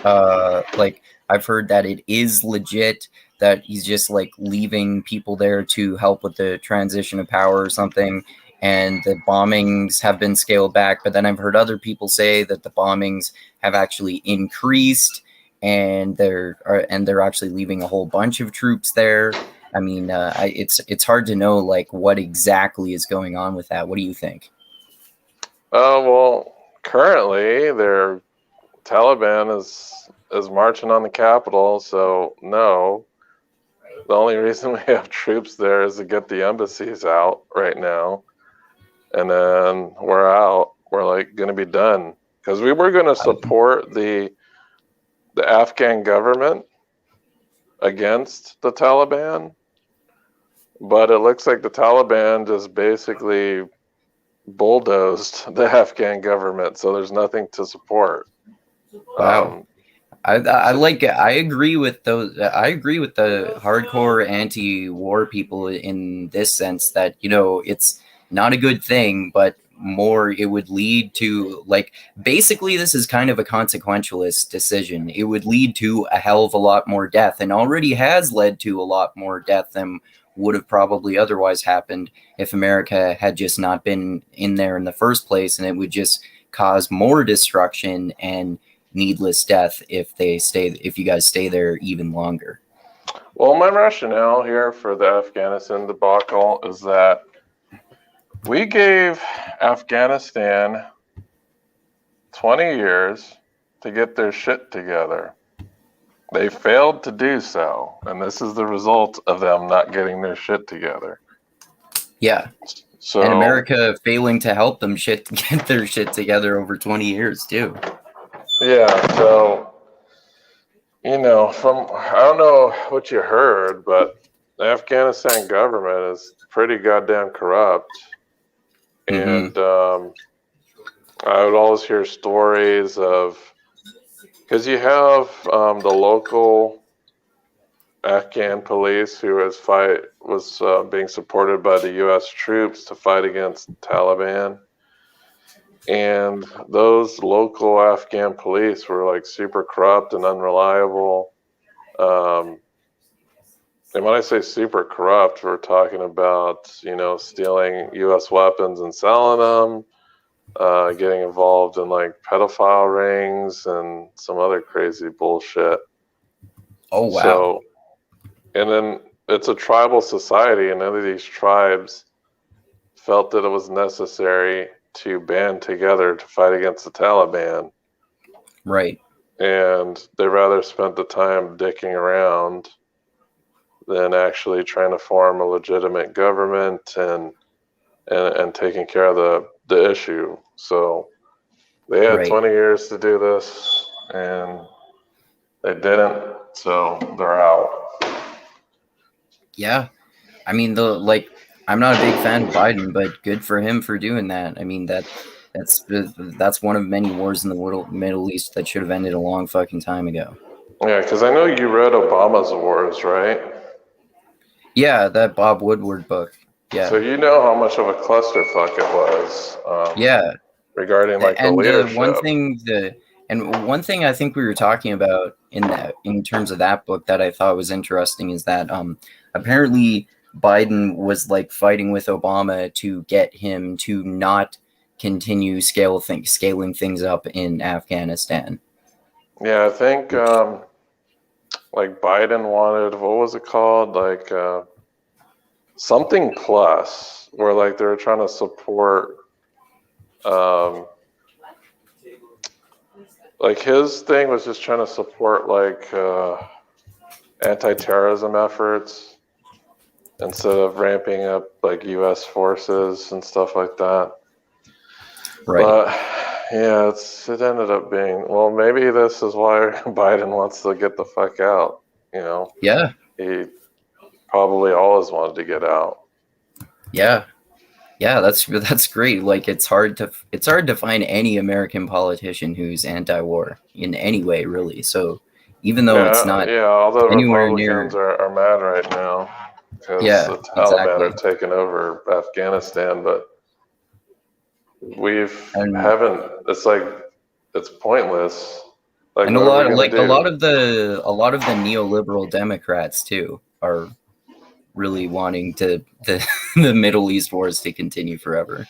I've heard that it is legit, that he's just like leaving people there to help with the transition of power or something. And the bombings have been scaled back, but then I've heard other people say that the bombings have actually increased, and they're actually leaving a whole bunch of troops there. I mean, it's hard to know like what exactly is going on with that. What do you think? Well, currently their Taliban is marching on the capital, so no. The only reason we have troops there is to get the embassies out right now. And then we're out. We're like going to be done, because we were going to support the Afghan government against the Taliban, but it looks like the Taliban just basically bulldozed the Afghan government, so there's nothing to support. Wow. I agree with those. I agree with the hardcore anti-war people in this sense that, you know, it's not a good thing, but more it would lead to, like, basically this is kind of a consequentialist decision. It would lead to a hell of a lot more death, and already has led to a lot more death than would have probably otherwise happened if America had just not been in there in the first place, and it would just cause more destruction and needless death if you guys stay there even longer. Well, my rationale here for the Afghanistan debacle is that we gave Afghanistan 20 years to get their shit together. They failed to do so, and this is the result of them not getting their shit together. Yeah. So, and America failing to help them get their shit together over 20 years too. Yeah, so, you know, I don't know what you heard, but the Afghanistan government is pretty goddamn corrupt. And I would always hear stories of, because you have the local Afghan police who was being supported by the U.S. troops to fight against Taliban. And those local Afghan police were like super corrupt and unreliable. And when I say super corrupt, we're talking about, you know, stealing U.S. weapons and selling them, getting involved in like pedophile rings and some other crazy bullshit. Oh, wow. So, and then it's a tribal society, and none of these tribes felt that it was necessary to band together to fight against the Taliban. Right. And they rather spent the time dicking around than actually trying to form a legitimate government and taking care of the issue. So they had 20 years to do this, and they didn't, so they're out. Yeah. I mean, I'm not a big fan of Biden, but good for him for doing that. I mean, that's one of many wars in the Middle East that should have ended a long fucking time ago. Yeah, because I know you read Obama's Wars, right? Yeah, that Bob Woodward book. Yeah. So you know how much of a clusterfuck it was. Yeah. Regarding like the leadership. One thing I think we were talking about in terms of that book that I thought was interesting is that apparently Biden was like fighting with Obama to get him to not continue scaling things up in Afghanistan. Yeah, I think like Biden wanted, what was it called? Like something plus, where like they were trying to support like his thing was just trying to support like anti-terrorism efforts instead of ramping up like U.S. forces and stuff like that. Right. But yeah, it ended up being, well, maybe this is why Biden wants to get the fuck out. You know. Yeah. He probably always wanted to get out. Yeah. Yeah, that's great. Like it's hard to find any American politician who's anti-war in any way, really. So even though it's not all the anywhere Republicans near are mad right now because the Taliban are taking over Afghanistan, but it's like it's pointless. Like, and a lot of the neoliberal Democrats too are really wanting the Middle East wars to continue forever.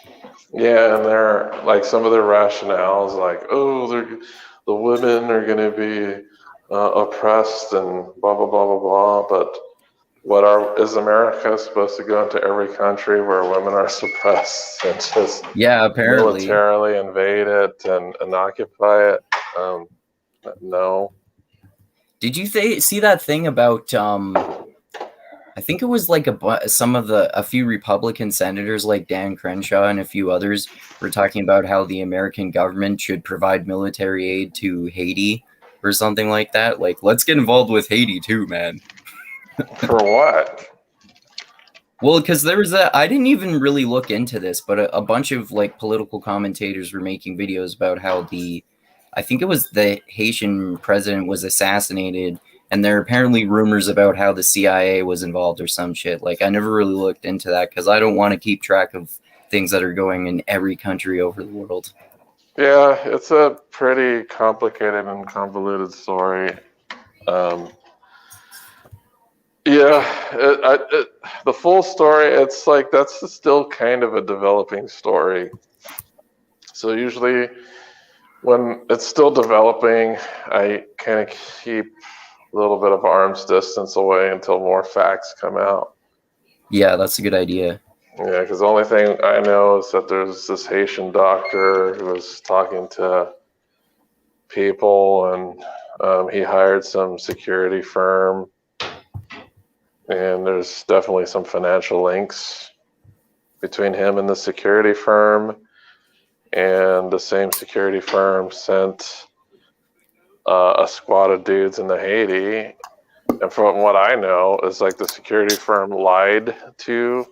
Yeah, and they're like some of their rationales, like, oh, the women are going to be oppressed and blah blah blah blah blah. But is America supposed to go into every country where women are suppressed and just apparently militarily invade it and occupy it? No. Did you see that thing about I think it was like a few Republican senators like Dan Crenshaw and a few others were talking about how the American government should provide military aid to Haiti or something like that. Like, let's get involved with Haiti too, man. For what? Well, because there was I didn't even really look into this, but a bunch of like political commentators were making videos about how I think it was the Haitian president was assassinated, and there are apparently rumors about how the CIA was involved or some shit. Like, I never really looked into that because I don't want to keep track of things that are going in every country over the world. Yeah, it's a pretty complicated and convoluted story. The full story, it's like that's still kind of a developing story. So usually when it's still developing, I kind of keep a little bit of arm's distance away until more facts come out. Yeah, that's a good idea. Yeah, because the only thing I know is that there's this Haitian doctor who was talking to people, and he hired some security firm, and there's definitely some financial links between him and the security firm, and the same security firm sent a squad of dudes into Haiti, and from what I know is like the security firm lied to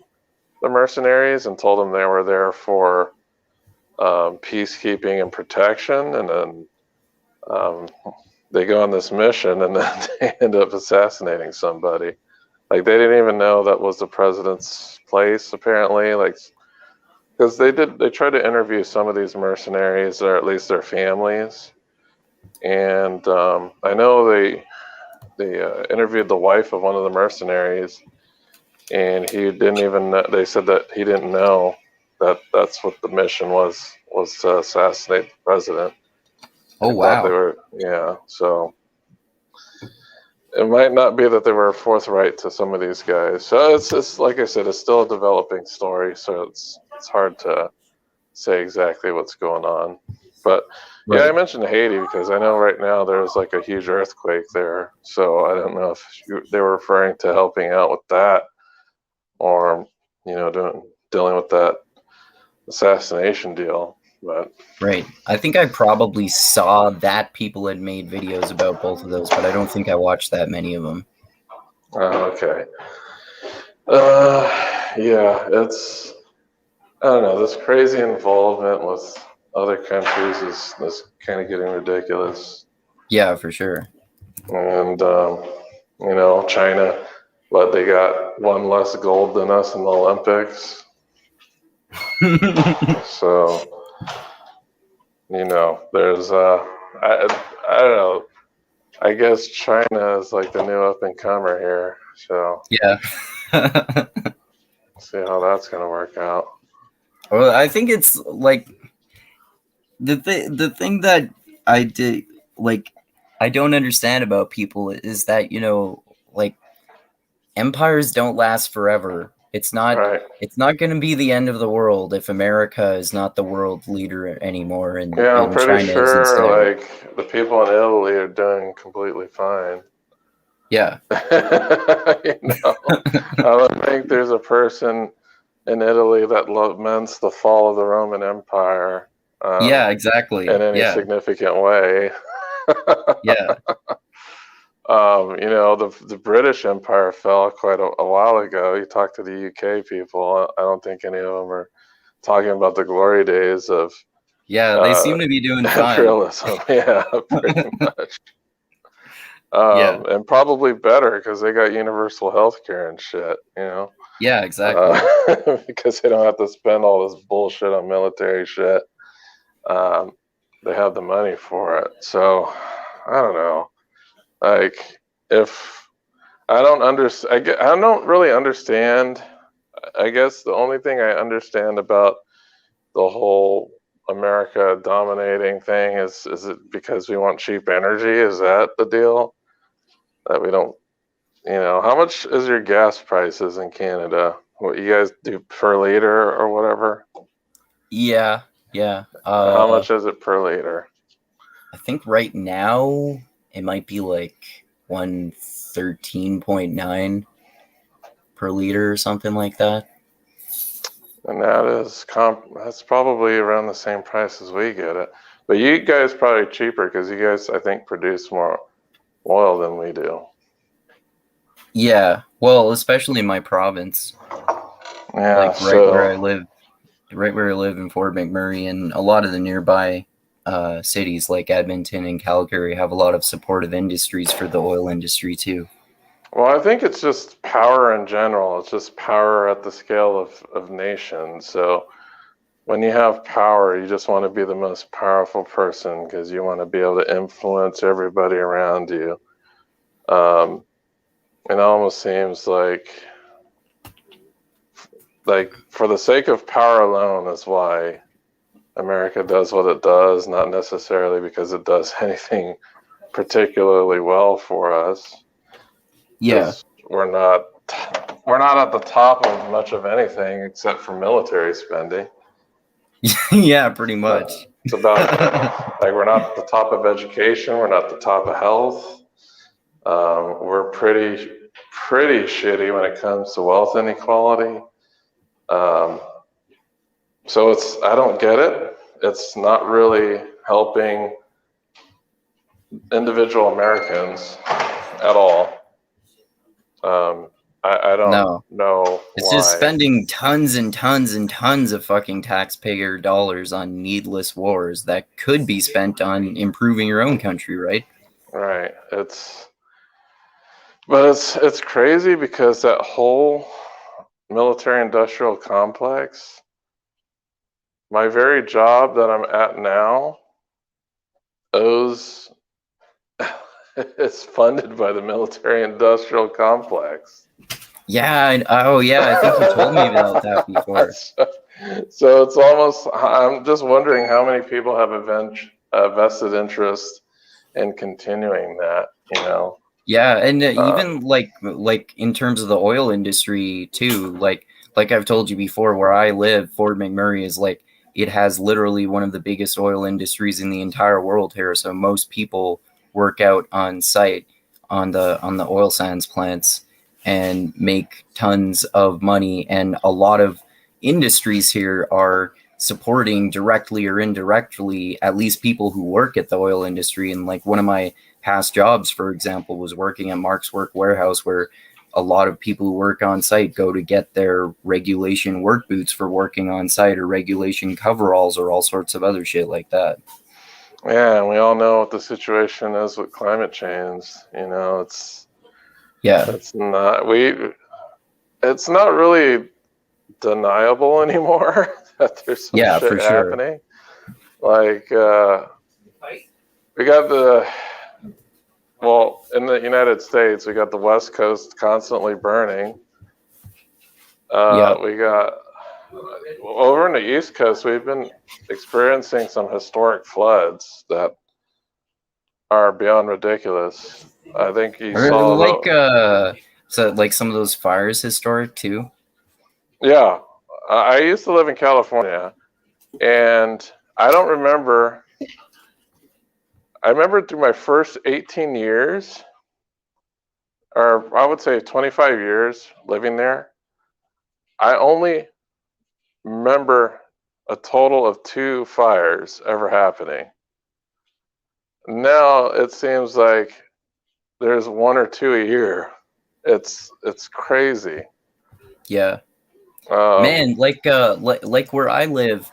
the mercenaries and told them they were there for peacekeeping and protection, and then they go on this mission and then they end up assassinating somebody. Like, they didn't even know that was the president's place, apparently. Like, because they tried to interview some of these mercenaries, or at least their families, and I know they interviewed the wife of one of the mercenaries, and he didn't even know, they said that he didn't know that that's what the mission was to assassinate the president. Oh, wow. So it might not be that they were forthright to some of these guys. So it's like I said, it's still a developing story, so it's hard to say exactly what's going on. But Right. yeah, I mentioned Haiti because I know right now there's like a huge earthquake there. So I don't know if they were referring to helping out with that, or dealing with that assassination deal. But Right. I think I probably saw that people had made videos about both of those, but I don't think I watched that many of them. okay. Yeah, it's, I don't know, this crazy involvement with other countries is kind of getting ridiculous. Yeah, for sure. And China, but they got one less gold than us in the Olympics. So there's I don't know, I guess China is like the new up and comer here, so Yeah. see how that's gonna work out. Well, I think it's like the thing that I did, like, I don't understand about people is that, like, empires don't last forever. It's not Right. It's not going to be the end of the world if America is not the world leader anymore, and Yeah, I'm pretty China is instead. sure like the people in Italy are doing completely fine. Yeah. I don't think there's a person in Italy that laments the fall of the Roman Empire. Yeah, exactly. In any significant way. Yeah. The British Empire fell quite a while ago. You talk to the UK people, I don't think any of them are talking about the glory days of they seem to be doing fine. imperialism. Yeah, pretty much. And probably better because they got universal health care and shit, Yeah, exactly. because they don't have to spend all this bullshit on military shit. They have the money for it. So I don't know. Like, if I don't really understand. I guess the only thing I understand about the whole America dominating thing is it because we want cheap energy? Is that the deal? That we don't, how much is your gas prices in Canada? What you guys do per liter or whatever? Yeah. How much is it per liter? I think right now it might be like 113.9 per liter or something like that. And that's probably around the same price as we get it. But you guys probably cheaper because you guys, I think, produce more oil than we do. Yeah, well, especially in my province. Yeah, like right where I live in Fort McMurray, and a lot of the nearby cities like Edmonton and Calgary have a lot of supportive industries for the oil industry too. well, I think it's just power in general. It's just power at the scale of nations. So when you have power, you just want to be the most powerful person because you want to be able to influence everybody around you. It almost seems like for the sake of power alone is why America does what it does, not necessarily because it does anything particularly well for us. Yeah. We're not at the top of much of anything except for military spending. Yeah, pretty much. It's about like we're not at the top of education, we're not at the top of health. We're pretty shitty when it comes to wealth inequality. So I don't get it. It's not really helping individual Americans at all. I don't know It's why. just spending tons and tons and tons of fucking taxpayer dollars on needless wars that could be spent on improving your own country, right? Right. It's crazy because that whole military-industrial complex, my very job that I'm at now, is funded by the military-industrial complex. Yeah. I think you told me about that before. So it's almost, I'm just wondering how many people have a vested interest in continuing that, you know? Yeah, and even like in terms of the oil industry too, like I've told you before, where I live, Fort McMurray is like, it has literally one of the biggest oil industries in the entire world here. So most people work out on site on the oil sands plants and make tons of money, and a lot of industries here are supporting directly or indirectly at least people who work at the oil industry. And like one of my past jobs, for example, was working at Mark's Work Warehouse, where a lot of people who work on site go to get their regulation work boots for working on site, or regulation coveralls, or all sorts of other shit like that. Yeah, and we all know what the situation is with climate change. You know, it's not really deniable anymore that there's some shit happening. Like we got in the United States, we got the West Coast constantly burning. We got over in the East Coast, we've been experiencing some historic floods that are beyond ridiculous. I think you saw so like some of those fires historic too. Yeah, I used to live in California, and I remember through my first 18 years, or I would say 25 years living there, I only remember a total of 2 fires ever happening. Now it seems like there's 1 or 2 a year. It's crazy. Yeah. Man, like where I live,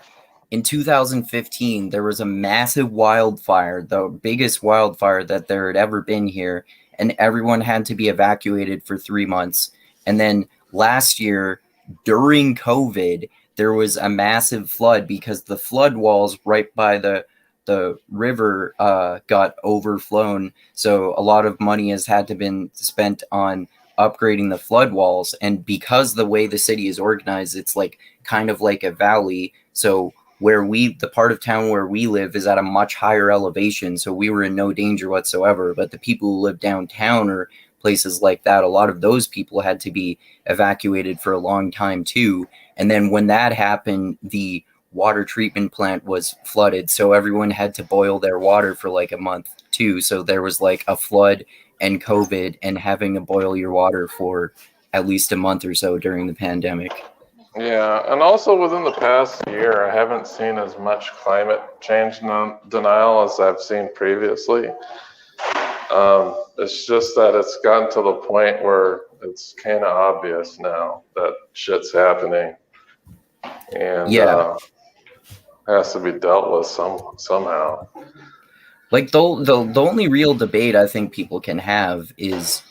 in 2015, there was a massive wildfire, the biggest wildfire that there had ever been here, and everyone had to be evacuated for 3 months. And then last year, during COVID, there was a massive flood because the flood walls right by the river got overflown. So a lot of money has had to been spent on upgrading the flood walls. And because the way the city is organized, it's like kind of like a valley. So the part of town where we live is at a much higher elevation, so we were in no danger whatsoever. But the people who live downtown or places like that, a lot of those people had to be evacuated for a long time too. And then when that happened, the water treatment plant was flooded, so everyone had to boil their water for like a month too. So there was like a flood and COVID and having to boil your water for at least a month or so during the pandemic. Yeah, and also within the past year, I haven't seen as much climate change denial as I've seen previously. It's just that it's gotten to the point where It's kind of obvious now that shit's happening, and has to be dealt with somehow. Like the only real debate I think people can have is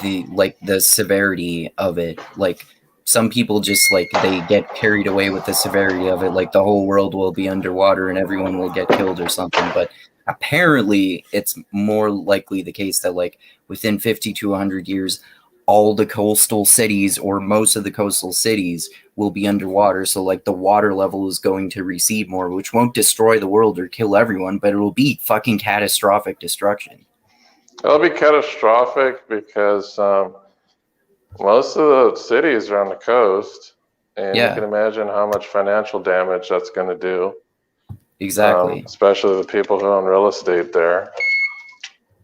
the severity of it. Like some people just like they get carried away with the severity of it, like the whole world will be underwater and everyone will get killed or something. But apparently it's more likely the case that like within 50 to 100 years all the coastal cities or most of the coastal cities will be underwater. So like the water level is going to recede more, which won't destroy the world or kill everyone, but it'll be fucking catastrophic destruction. It'll be catastrophic because most of the cities are on the coast, and you can imagine how much financial damage that's going to do. Exactly. Especially the people who own real estate there,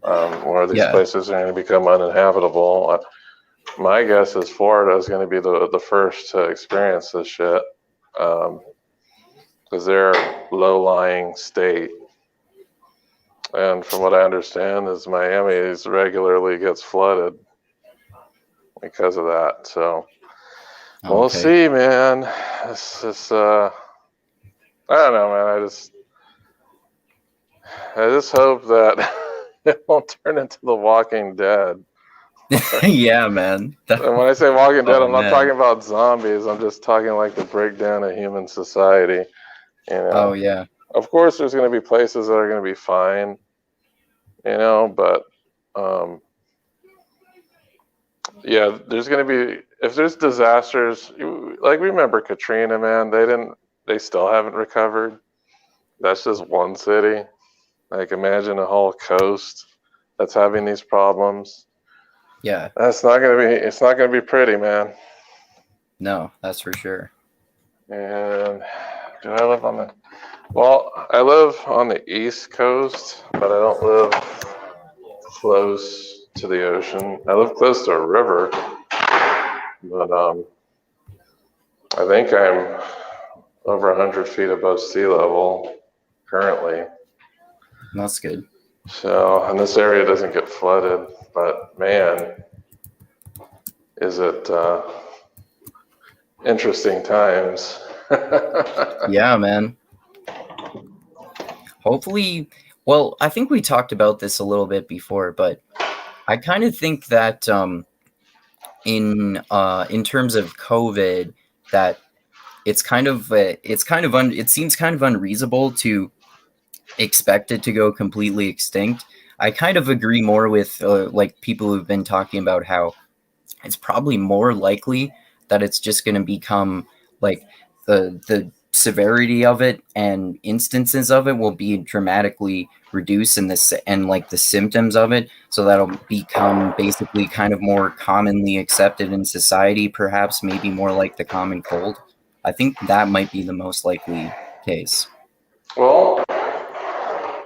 where these places are going to become uninhabitable. My guess is Florida is going to be the first to experience this shit, because they're a low-lying state. And from what I understand, is Miami regularly gets flooded because of that. So we'll see, man. It's just, I don't know, man. I just hope that it won't turn into The Walking Dead. Yeah, man. And when I say Walking Dead, I'm not talking about zombies. I'm just talking like the breakdown of human society. You know? Oh, yeah. Of course, there's going to be places that are going to be fine, but there's going to be, if there's disasters, like remember Katrina, man, they still haven't recovered. That's just one city. Like imagine a whole coast that's having these problems. Yeah. It's not going to be pretty, man. No, that's for sure. And do I live on the... Well, I live on the East Coast, but I don't live close to the ocean. I live close to a river, but I think I'm over 100 feet above sea level currently. That's good. So, and this area doesn't get flooded, but man, is it interesting times. Yeah, man. Hopefully, well, I think we talked about this a little bit before, but I kind of think that in terms of COVID, that it seems kind of unreasonable to expect it to go completely extinct. I kind of agree more with like people who've been talking about how it's probably more likely that it's just going to become like the severity of it and instances of it will be dramatically reduced and like the symptoms of it, so that'll become basically kind of more commonly accepted in society, perhaps maybe more like the common cold. I think that might be the most likely case. Well,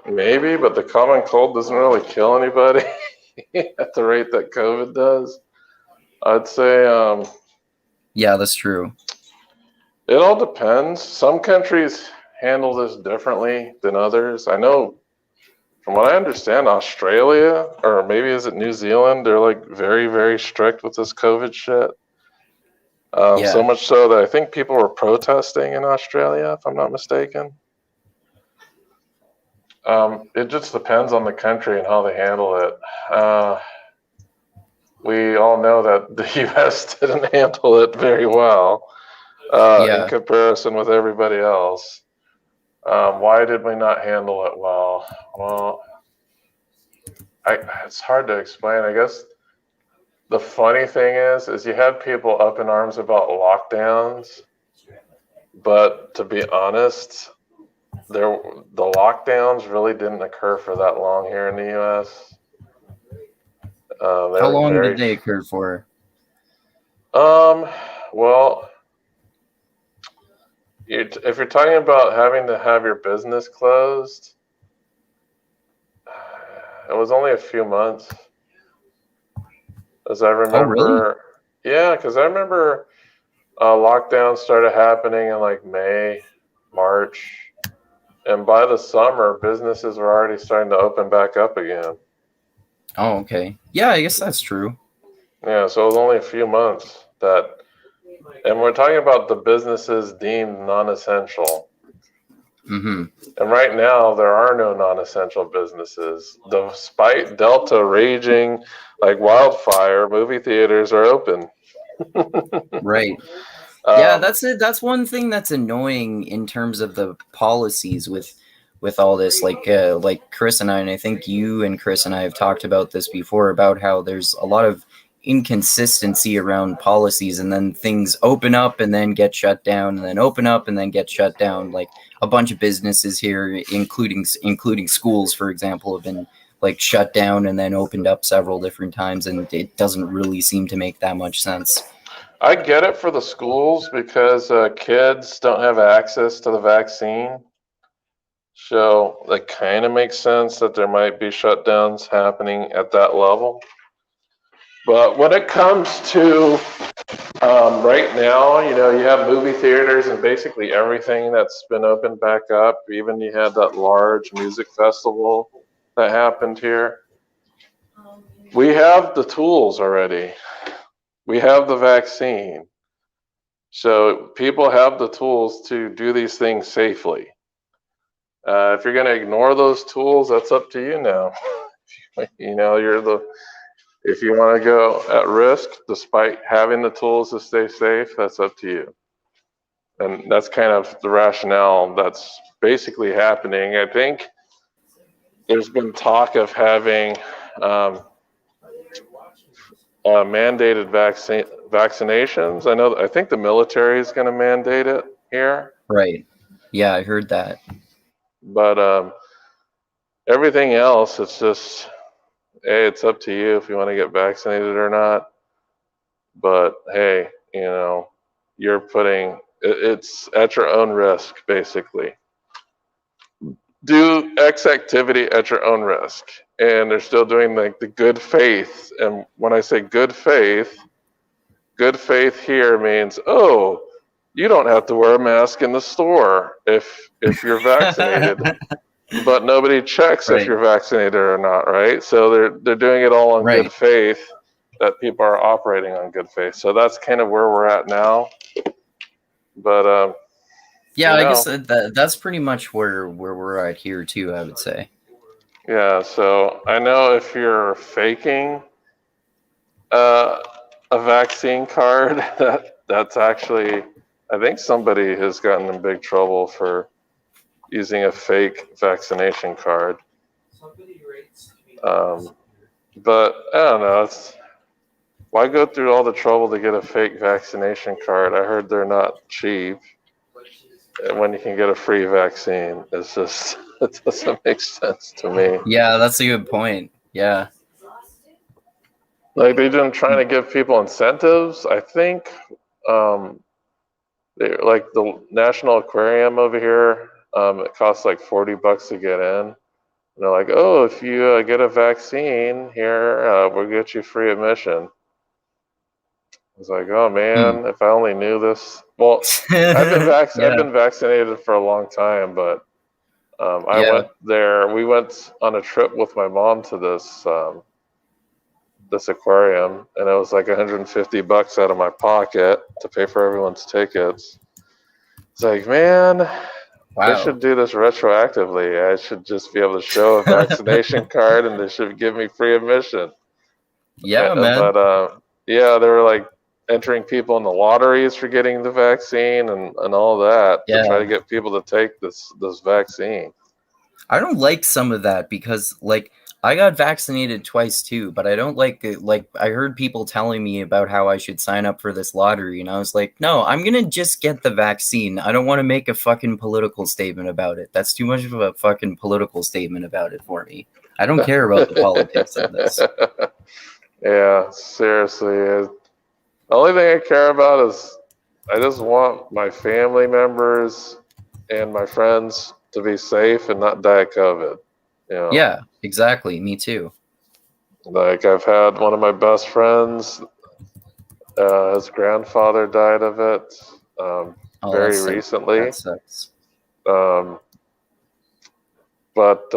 maybe, but the common cold doesn't really kill anybody at the rate that COVID does. I'd say yeah, that's true. It all depends. Some countries handle this differently than others. I know, from what I understand, Australia, or maybe is it New Zealand, they're like very, very strict with this COVID shit. So much so that I think people were protesting in Australia, if I'm not mistaken. It just depends on the country and how they handle it. We all know that the U.S. didn't handle it very well. In comparison with everybody else. Why did we not handle it well? Well, it's hard to explain. I guess the funny thing is you had people up in arms about lockdowns, but to be honest, the lockdowns really didn't occur for that long here in the U.S. How long did they occur for? Well, if you're talking about having to have your business closed, it was only a few months. As I remember, really? Yeah, because I remember lockdowns started happening in like May, March, and by the summer, businesses were already starting to open back up again. Oh, okay. Yeah, I guess that's true. Yeah, so it was only a few months that, and we're talking about the businesses deemed non-essential. Mm-hmm. And right now, there are no non-essential businesses. Despite Delta raging like wildfire, movie theaters are open. Right. Yeah, Um, that's it. That's one thing that's annoying in terms of the policies with all this. Like Chris and I think you and Chris and I have talked about this before about how there's a lot of inconsistency around policies, and then things open up and then get shut down, and then open up and then get shut down. Like a bunch of businesses here, including schools, for example, have been like shut down and then opened up several different times, and it doesn't really seem to make that much sense. I get it for the schools because kids don't have access to the vaccine. So it kind of makes sense that there might be shutdowns happening at that level. But when it comes to right now, you have movie theaters and basically everything that's been opened back up. Even you had that large music festival that happened here. We have the tools already. We have the vaccine. So people have the tools to do these things safely. If you're going to ignore those tools, that's up to you now. If you want to go at risk despite having the tools to stay safe, that's up to you. And that's kind of the rationale that's basically happening. I think there's been talk of having mandated vaccinations. I think the military is going to mandate it here. Right. Yeah, I heard that. But everything else, it's just, hey, it's up to you if you want to get vaccinated or not. But hey, you're putting it's at your own risk, basically. Do X activity at your own risk. And they're still doing like the good faith. And when I say good faith here means, oh, you don't have to wear a mask in the store if you're vaccinated. But nobody checks if you're vaccinated or not, right? So they're doing it all on good faith, that people are operating on good faith. So that's kind of where we're at now. But yeah, I guess that's pretty much where we're at here too, I would say. Yeah, so I know if you're faking a vaccine card, that's actually, I think somebody has gotten in big trouble for using a fake vaccination card. But I don't know, why go through all the trouble to get a fake vaccination card? I heard they're not cheap. And when you can get a free vaccine, it doesn't make sense to me. Yeah, that's a good point. Yeah. Like they've been trying to give people incentives. I think like the National Aquarium over here, it costs like $40 to get in. And they're like, oh, if you get a vaccine here, we'll get you free admission. I was like, oh man, if I only knew this. Well, I've been vaccinated for a long time, but I went there. We went on a trip with my mom to this aquarium, and it was like $150 out of my pocket to pay for everyone's tickets. It's like, man, they should do this retroactively. I should just be able to show a vaccination card, and they should give me free admission. Yeah, man. But yeah, they were like entering people in the lotteries for getting the vaccine and all that to try to get people to take this vaccine. I don't like some of that because, like, I got vaccinated twice too, but I don't like it. Like, I heard people telling me about how I should sign up for this lottery, and I was like, no, I'm gonna just get the vaccine. I don't want to make a fucking political statement about it. That's too much of a fucking political statement about it for me. I don't care about the politics of this. Yeah, seriously. The only thing I care about is I just want my family members and my friends to be safe and not die of COVID. Yeah, exactly. Me too. Like I've had one of my best friends, his grandfather died of it very recently. That sucks. But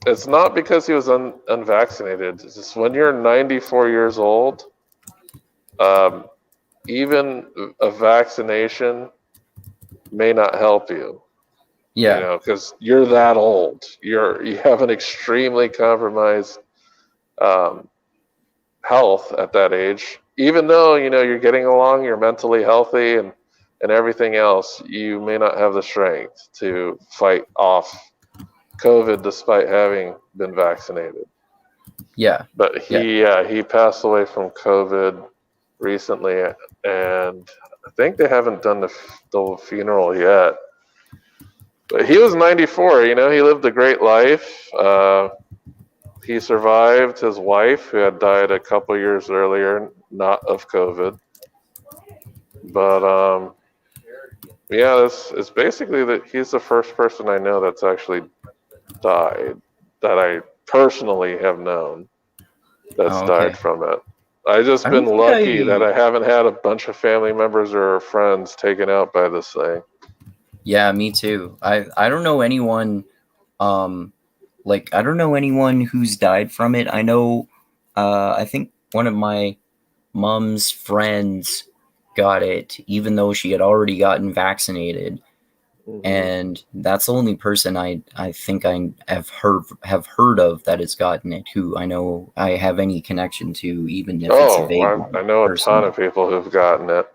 It's not because he was unvaccinated. It's just when you're 94 years old, even a vaccination may not help you. Yeah. You know, because you're that old. You have an extremely compromised health at that age. Even though you're getting along, you're mentally healthy, and everything else, you may not have the strength to fight off COVID despite having been vaccinated. Yeah. But he passed away from COVID recently, and I think they haven't done the funeral yet. But he was 94. He lived a great life. He survived his wife, who had died a couple years earlier, not of COVID. But it's basically that he's the first person I know that's actually died, that I personally have known that's died from it. I just been lucky that I haven't had a bunch of family members or friends taken out by this thing. Yeah, me too. I don't know anyone, I don't know anyone who's died from it. I know, I think one of my mom's friends got it, even though she had already gotten vaccinated. Mm-hmm. And that's the only person I think I have heard of that has gotten it, who I know I have any connection to, even if it's a vague one. I know a ton of people who've gotten it.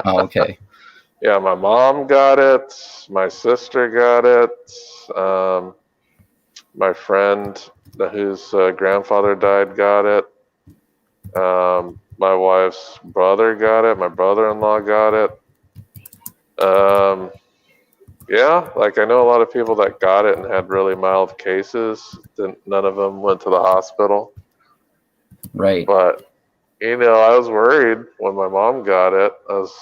Oh, okay. Yeah, my mom got it. My sister got it. My friend whose grandfather died got it. My wife's brother got it. My brother-in-law got it. Yeah, I know a lot of people that got it and had really mild cases. None of them went to the hospital. Right. But, I was worried when my mom got it. I was,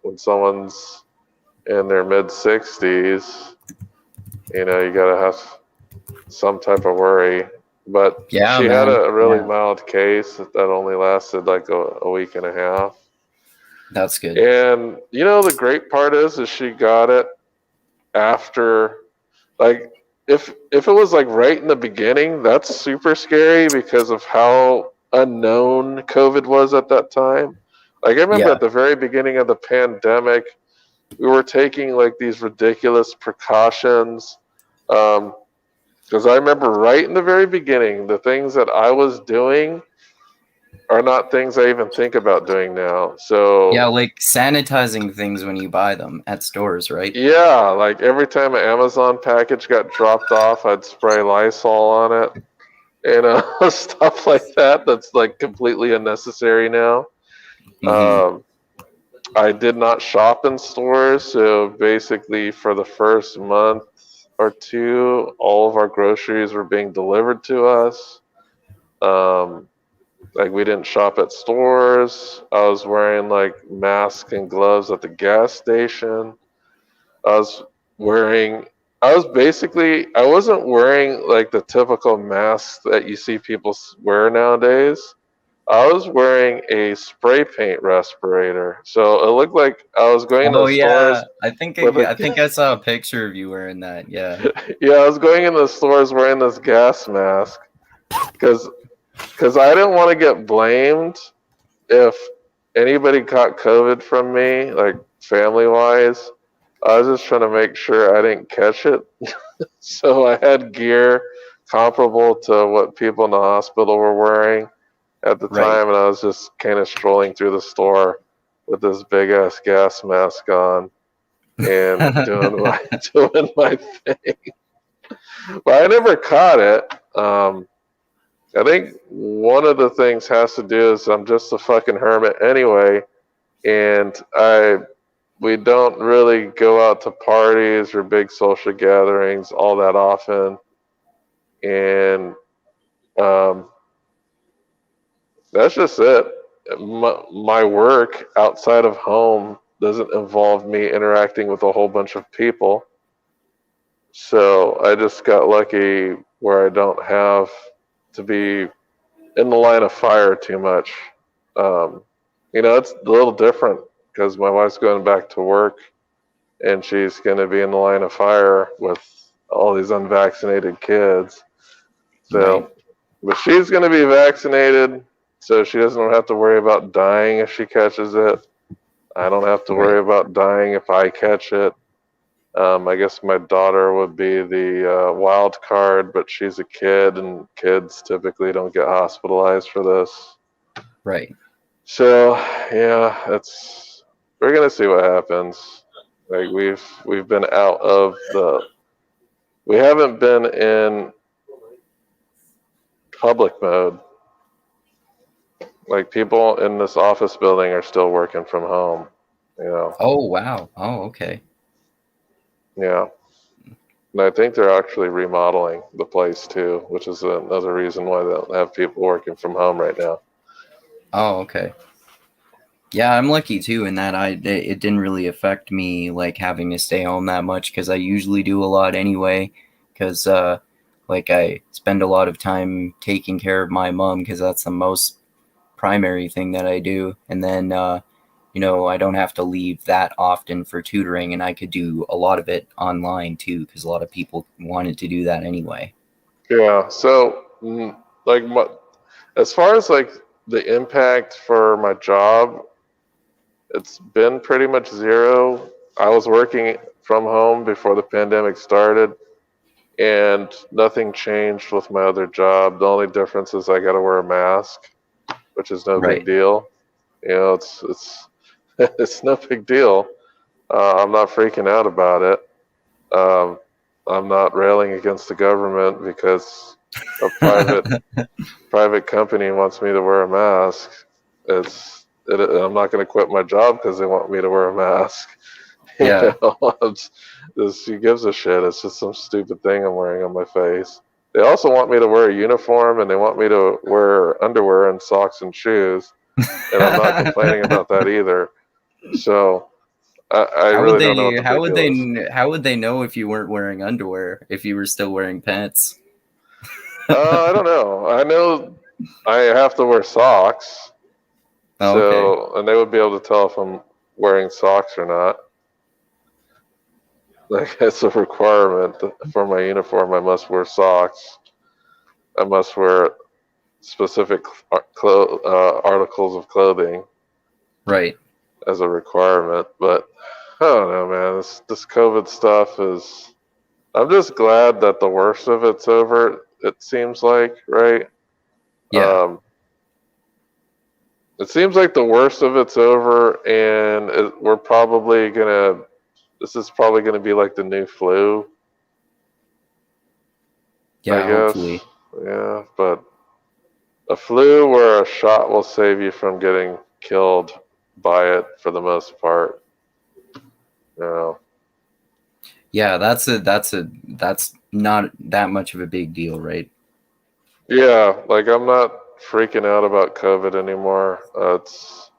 when someone's in their mid-60s, you got to have some type of worry. But she had a really mild case that only lasted a week and a half. That's good. And the great part is she got it after, if it was right in the beginning, that's super scary because of how unknown COVID was at that time. I remember at the very beginning of the pandemic, we were taking these ridiculous precautions. Because I remember right in the very beginning, the things that I was doing are not things I even think about doing now. So yeah, sanitizing things when you buy them at stores, right? Yeah, every time an Amazon package got dropped off, I'd spray Lysol on it. Stuff like that. That's completely unnecessary now. Mm-hmm. I did not shop in stores, so basically for the first month or two, all of our groceries were being delivered to us. We didn't shop at stores. I was wearing masks and gloves at the gas station. I wasn't wearing the typical mask that you see people wear nowadays. I was wearing a spray paint respirator, so it looked like I was going to stores. I think I saw a picture of you wearing that. Yeah. Yeah, I was going in the stores wearing this gas mask because I didn't want to get blamed if anybody caught COVID from me, family-wise. I was just trying to make sure I didn't catch it. So I had gear comparable to what people in the hospital were wearing at the time, and I was just kind of strolling through the store with this big-ass gas mask on and doing my thing. But I never caught it. I think one of the things has to do is I'm just a fucking hermit anyway, and we don't really go out to parties or big social gatherings all that often. And that's just it. My work outside of home doesn't involve me interacting with a whole bunch of people. So I just got lucky where I don't have to be in the line of fire too much. It's a little different because my wife's going back to work and she's going to be in the line of fire with all these unvaccinated kids. So, Right. but she's going to be vaccinated, so she doesn't have to worry about dying if she catches it. I don't have to worry about dying if I catch it. I guess my daughter would be the wild card, but she's a kid, and kids typically don't get hospitalized for this. Right. So yeah, we're gonna see what happens. Like we've been out of we haven't been in public mode. Like people in this office building are still working from home. Oh, wow. Oh, okay. Yeah. And I think they're actually remodeling the place too, which is another reason why they don't have people working from home right now. Oh, okay. Yeah, I'm lucky too in that it didn't really affect me like having to stay home that much because I usually do a lot anyway. Because like I spend a lot of time taking care of my mom because that's the most primary thing that I do, and then I don't have to leave that often for tutoring, and I could do a lot of it online too because a lot of people wanted to do that anyway. Yeah. So like as far as like the impact for my job, it's been pretty much zero. I was working from home before the pandemic started, and nothing changed with my other job. The only difference is I got to wear a mask, which is no Right. big deal. It's it's no big deal. I'm not freaking out about it. I'm not railing against the government because a private company wants me to wear a mask. I'm not going to quit my job because they want me to wear a mask. Yeah. Who gives a shit? It's just some stupid thing I'm wearing on my face. They also want me to wear a uniform, and they want me to wear underwear and socks and shoes, and I'm not complaining about that either. So I really don't know what the big deal is. How would they know if you weren't wearing underwear if you were still wearing pants? I don't know. I know I have to wear socks. Oh, So, and they would be able to tell if I'm wearing socks or not. Like, it's a requirement for my uniform. I must wear socks. I must wear specific articles of clothing. Right. As a requirement. But I don't know, man. This COVID stuff is. I'm just glad that the worst of it's over. It seems like, right? Yeah. It seems like the worst of it's over, and we're probably gonna. This is probably gonna be like the new flu. Yeah, I guess. hopefully. Yeah, but a flu where a shot will save you from getting killed by it for the most part. Yeah, that's not that much of a big deal, right? Yeah, like I'm not freaking out about COVID anymore. It's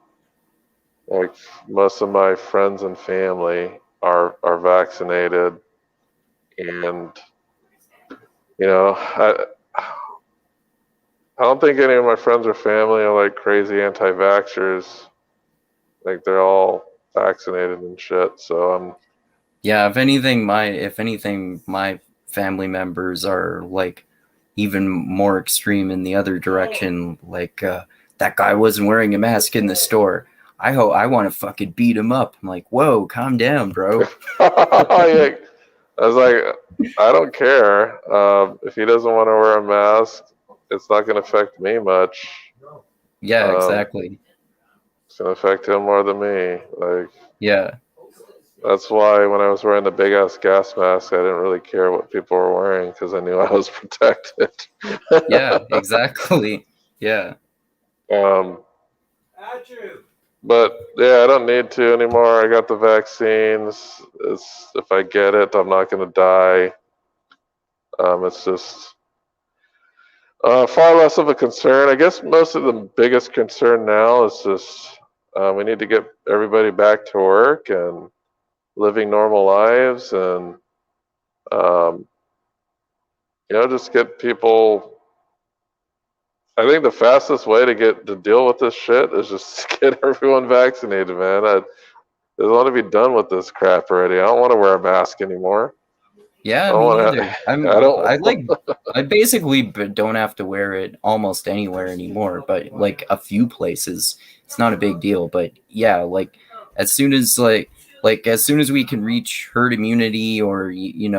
like most of my friends and family are vaccinated, and I don't think any of my friends or family are like crazy anti-vaxxers. Like they're all vaccinated and shit. So Yeah, if anything, my family members are like even more extreme in the other direction. Like that guy wasn't wearing a mask in the store. I want to fucking beat him up. I'm like, whoa, calm down, bro. I was like, I don't care. If he doesn't want to wear a mask, it's not going to affect me much. Yeah, exactly. It's going to affect him more than me. Like, yeah. That's why when I was wearing the big ass gas mask, I didn't really care what people were wearing because I knew I was protected. Yeah, exactly. Yeah. But yeah, I don't need to anymore. I got the vaccines. If I get it, I'm not going to die. It's just far less of a concern. I guess most of the biggest concern now is just we need to get everybody back to work and living normal lives, and just get people. I think the fastest way to deal with this shit is just get everyone vaccinated, man. I just want to be done with this crap already. I don't want to wear a mask anymore. Yeah, I me want neither. I basically don't have to wear it almost anywhere anymore, but like a few places, it's not a big deal. But yeah, like as soon as as soon as we can reach herd immunity, or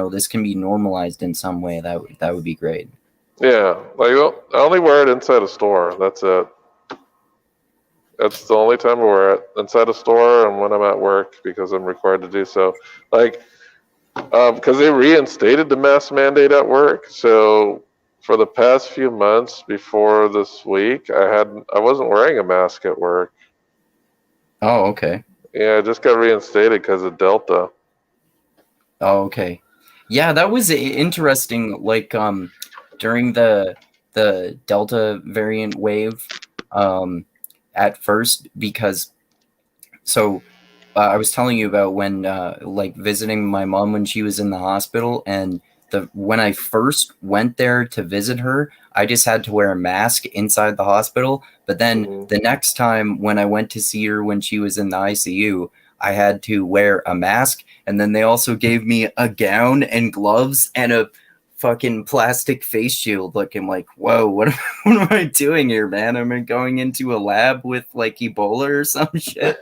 this can be normalized in some way, that would be great. Yeah, like I only wear it inside a store. That's it. That's the only time I wear it, inside a store and when I'm at work, because I'm required to do so. Like, because they reinstated the mask mandate at work, so for the past few months before this week, I wasn't wearing a mask at work. Oh, okay. Yeah, I just got reinstated because of Delta. Oh, okay. Yeah, that was interesting. Like, during the Delta variant wave, at first, because I was telling you about when like visiting my mom when she was in the hospital, and when I first went there to visit her, I just had to wear a mask inside the hospital. But then the next time when I went to see her when she was in the ICU, I had to wear a mask, and then they also gave me a gown and gloves and a fucking plastic face shield. Looking like, whoa, what am I doing here, man? Am I going into a lab with like Ebola or some shit?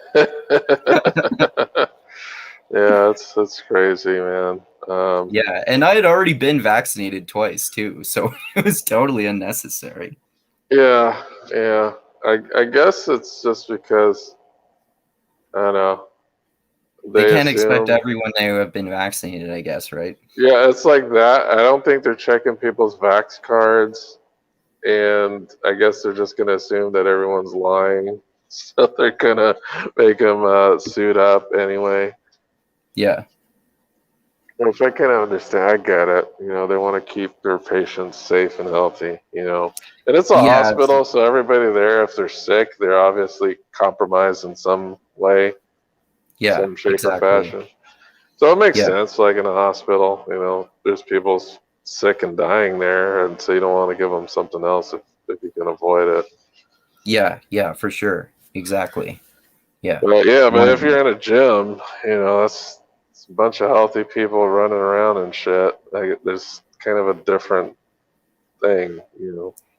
Yeah, that's crazy, man. Yeah, and I had already been vaccinated twice too, so it was totally unnecessary. Yeah. I guess it's just because, I don't know. They can't expect assume. everyone to have been vaccinated, I guess, right? Yeah, it's like that. I don't think they're checking people's vax cards, and I guess they're just gonna assume that everyone's lying, so they're gonna make them suit up anyway. Yeah. Which I can understand. I get it. They want to keep their patients safe and healthy. And it's a Yeah, hospital, so everybody there, if they're sick, they're obviously compromised in some way, yeah, some shape or exactly. fashion. So it makes Yeah. sense. Like in a hospital, there's people sick and dying there, and so you don't want to give them something else if you can avoid it. Yeah, for sure. Exactly. Yeah. But yeah, but if you're in a gym, that's a bunch of healthy people running around and shit. Like, there's kind of a different thing.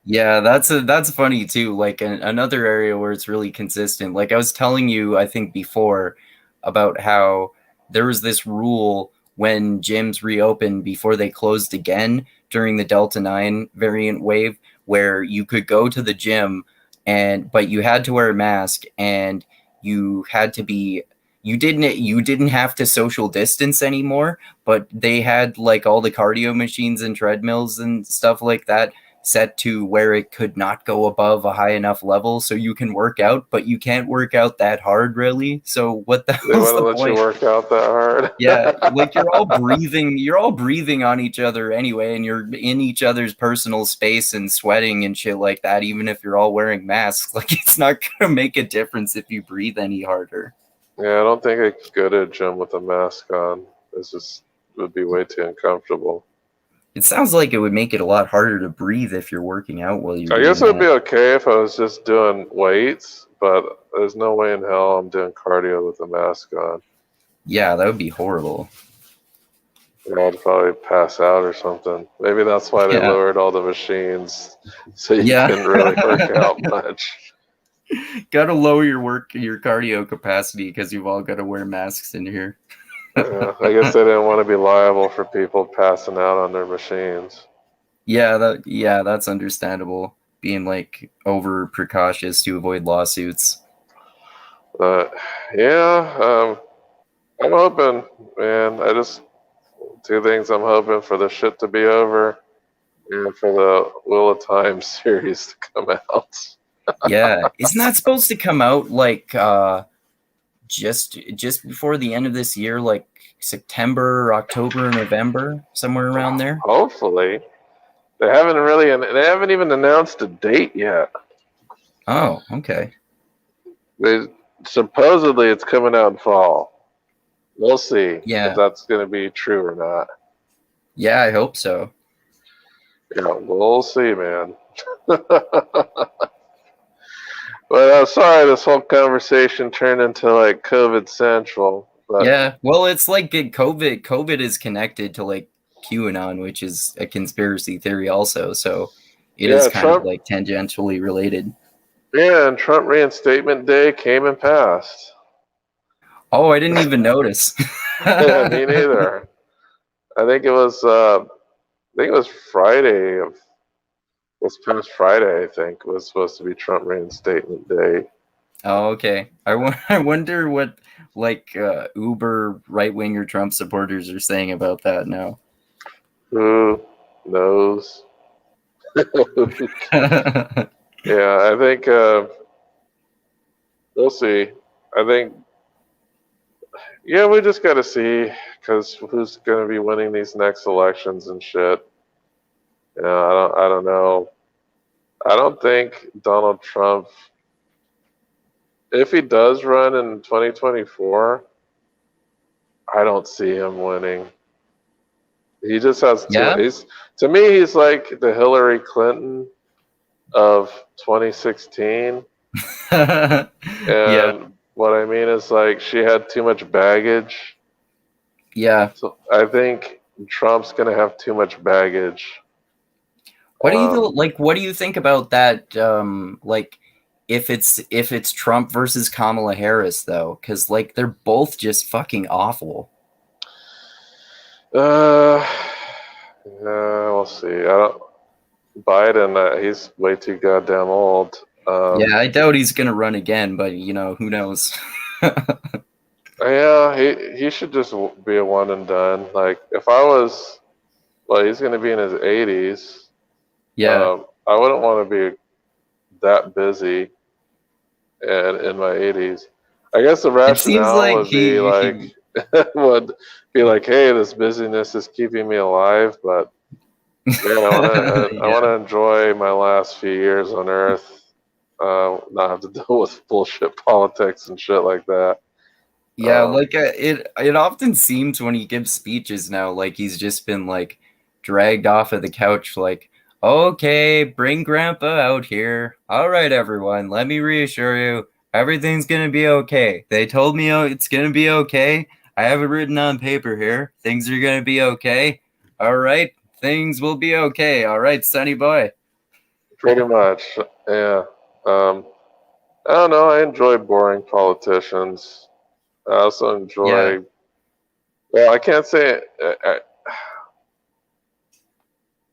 Yeah, that's funny too. Like another area where it's really consistent. Like I was telling you, I think before, about how there was this rule when gyms reopened before they closed again during the Delta 9 variant wave, where you could go to the gym but you had to wear a mask, and you had to be you didn't have to social distance anymore, but they had like all the cardio machines and treadmills and stuff like that set to where it could not go above a high enough level, so you can work out, but you can't work out that hard, really. So what the hell's the point? They want to let you work out that hard. Yeah, like you're all breathing on each other anyway, and you're in each other's personal space and sweating and shit like that, even if you're all wearing masks. Like, it's not gonna make a difference if you breathe any harder. Yeah, I don't think I could go to a gym with a mask on. It would be way too uncomfortable. It sounds like it would make it a lot harder to breathe if you're working out while you're I guess it would be okay if I was just doing weights, but there's no way in hell I'm doing cardio with a mask on. Yeah, that would be horrible. I'd probably pass out or something. Maybe that's why they lowered all the machines, so you couldn't really work out much. Got to lower your cardio capacity because you've all got to wear masks in here. I guess they didn't want to be liable for people passing out on their machines. Yeah, that's understandable. Being like over precautious to avoid lawsuits. I'm hoping, man. Two things. I'm hoping for the shit to be over, and for the Wheel of Time series to come out. Yeah, isn't that supposed to come out like just before the end of this year, like September, October, November, somewhere around there? Hopefully. They haven't even announced a date yet. Oh, okay. Supposedly it's coming out in fall. We'll see if that's going to be true or not. Yeah, I hope so. Yeah, we'll see, man. But sorry, this whole conversation turned into like COVID Central. But yeah, well, it's like COVID is connected to like QAnon, which is a conspiracy theory also. So it Yeah, is kind Trump- of like tangentially related. Yeah, and Trump reinstatement day came and passed. Oh, I didn't even notice. Yeah, me neither. I think it was Friday of this past Friday. I think was supposed to be Trump reinstatement day. Oh, okay. I wonder what like uber right-winger Trump supporters are saying about that now. Who knows? Yeah, I think we'll see. I think, yeah, we just got to see because who's going to be winning these next elections and shit. I don't know. I don't think Donald Trump, if he does run in 2024, I don't see him winning. He just has Yeah? to me, he's like the Hillary Clinton of 2016. Yeah. And what I mean is like she had too much baggage. Yeah. So I think Trump's gonna have too much baggage. What do you like? What do you think about that? Like, if it's Trump versus Kamala Harris, though, because like they're both just fucking awful. We'll see. I don't. Biden, he's way too goddamn old. Yeah, I doubt he's gonna run again, but you know, who knows? Yeah, he should just be a one and done. Like if I was, well, he's gonna be in his 80s. Yeah. I wouldn't want to be that busy and in my 80s. I guess the rationale like would be like would be like, hey, this busyness is keeping me alive, but man, I want to enjoy my last few years on Earth, not have to deal with bullshit politics and shit like that. Yeah, like it often seems when he gives speeches now, like he's just been like dragged off of the couch, like, okay, bring Grandpa out here. All right, everyone, let me reassure you, everything's gonna be okay. They told me it's gonna be okay. I have it written on paper here. Things are gonna be okay. All right, things will be okay. All right, sonny boy. Pretty much, yeah. I don't know. I enjoy boring politicians. I also enjoy. Yeah. Well, I can't say. I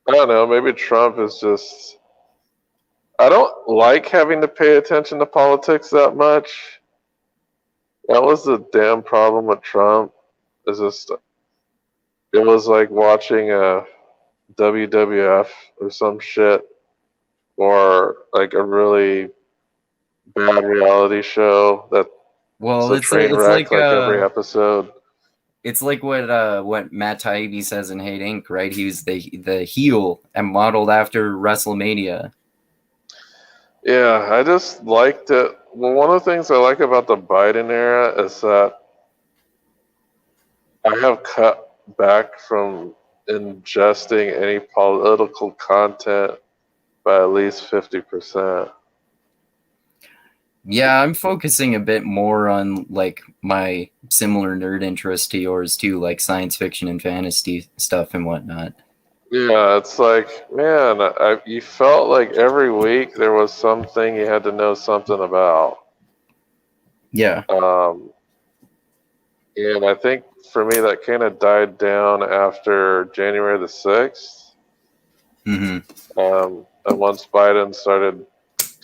don't know. Maybe Trump is just. I don't like having to pay attention to politics that much. That was the damn problem with Trump. Is just. It was like watching a WWF or some shit, or like a really bad reality show that. Well, It's a train wreck like every episode. It's like what Matt Taibbi says in Hate Inc., right? He was the heel and modeled after WrestleMania. Yeah, I just liked it. Well, one of the things I like about the Biden era is that I have cut back from ingesting any political content by at least 50%. Yeah, I'm focusing a bit more on like my similar nerd interest to yours too, like science fiction and fantasy stuff and whatnot. Yeah, it's like, man, you felt like every week there was something you had to know something about. Yeah. And I think for me that kind of died down after January the 6th. Mm-hmm. And once Biden started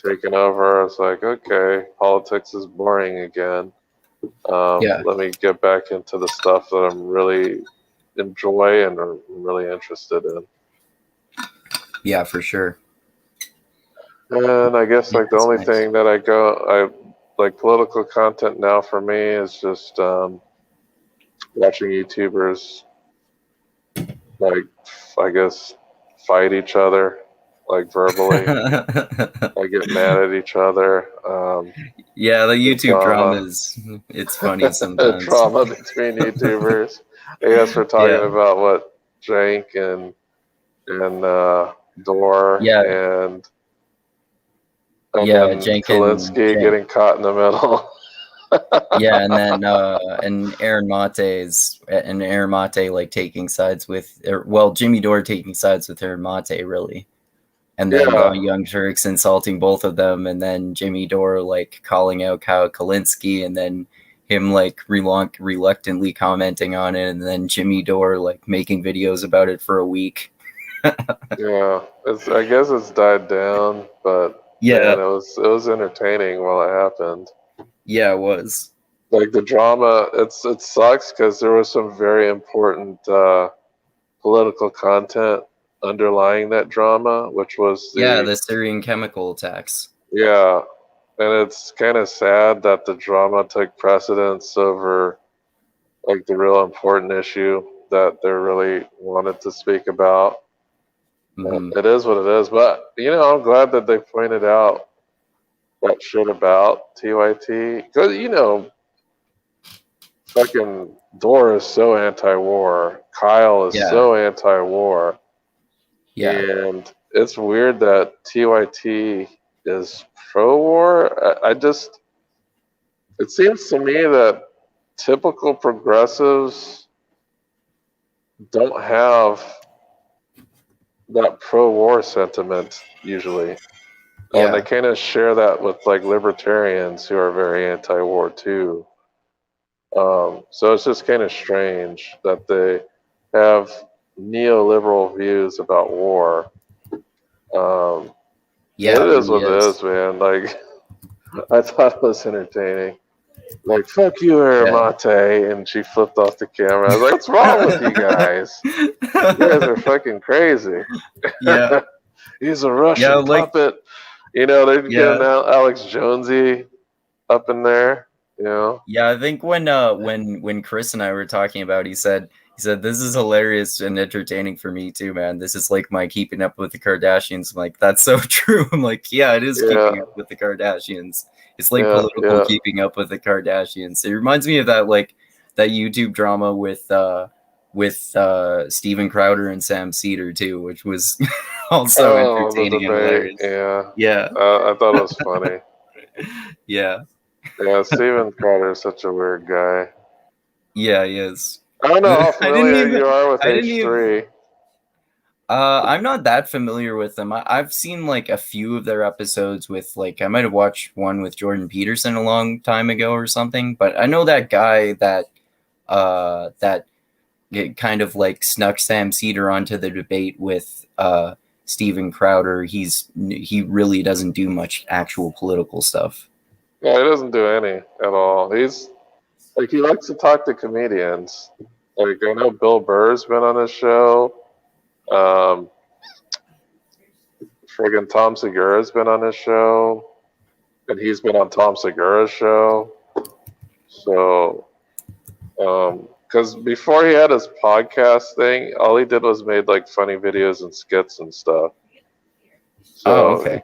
taking over, I was like, okay, politics is boring again. Let me get back into the stuff that I'm really enjoy and are really interested in. Yeah, for sure. And I guess like the only thing that I like political content now for me is just watching YouTubers like I guess fight each other like verbally. I get mad at each other. Yeah, the YouTube drama it's funny sometimes. Drama between YouTubers. I guess we're talking about what Jank and Door and Jank Zelensky getting caught in the middle. Yeah, and then Aaron Mate like taking sides with, Jimmy Dore taking sides with Aaron Mate, really. And then Young Turks insulting both of them, and then Jimmy Dore like calling out Kyle Kalinske, and then him like reluctantly commenting on it, and then Jimmy Dore like making videos about it for a week. Yeah, I guess it's died down, but Yeah, man, it was entertaining while it happened. Yeah, it was. Like the drama, it sucks because there was some very important political content underlying that drama, which was the Syrian chemical attacks. Yeah, and it's kind of sad that the drama took precedence over like the real important issue that they really wanted to speak about. Mm-hmm. It is what it is, but I'm glad that they pointed out that shit about TYT because fucking Dora is so anti-war, Kyle is so anti-war, and it's weird that TYT is pro-war. It seems to me that typical progressives don't have that pro-war sentiment usually. And they kind of share that with like libertarians who are very anti-war too. So it's just kind of strange that they have neoliberal views about war. It is what it is, man. Like, I thought it was entertaining. Like, fuck you, Aramate, and she flipped off the camera. I was like, what's wrong with you guys? You guys are fucking crazy. Yeah. He's a Russian puppet. They're getting Alex Jonesy up in there. Yeah, I think when Chris and I were talking about, he said this is hilarious and entertaining for me too, man. This is like my keeping up with the Kardashians. I'm like, that's so true. I'm like, yeah, it is keeping up with the Kardashians. It's like political keeping up with the Kardashians. It reminds me of that YouTube drama with Steven Crowder and Sam Cedar too, which was also entertaining and hilarious. Yeah. I thought it was funny. Yeah, Steven Crowder is such a weird guy. Yeah, he is. I don't know how familiar you are with H3. I'm not that familiar with them. I've seen like a few of their episodes with I might have watched one with Jordan Peterson a long time ago or something, but I know that guy that kind of like snuck Sam Cedar onto the debate with Steven Crowder. He really doesn't do much actual political stuff. Yeah, he doesn't do any at all. He's like, he likes to talk to comedians. Like, I know Bill Burr's been on his show. Friggin' Tom Segura's been on his show. And he's been on Tom Segura's show. So, because before he had his podcast thing, all he did was made like funny videos and skits and stuff. So, okay.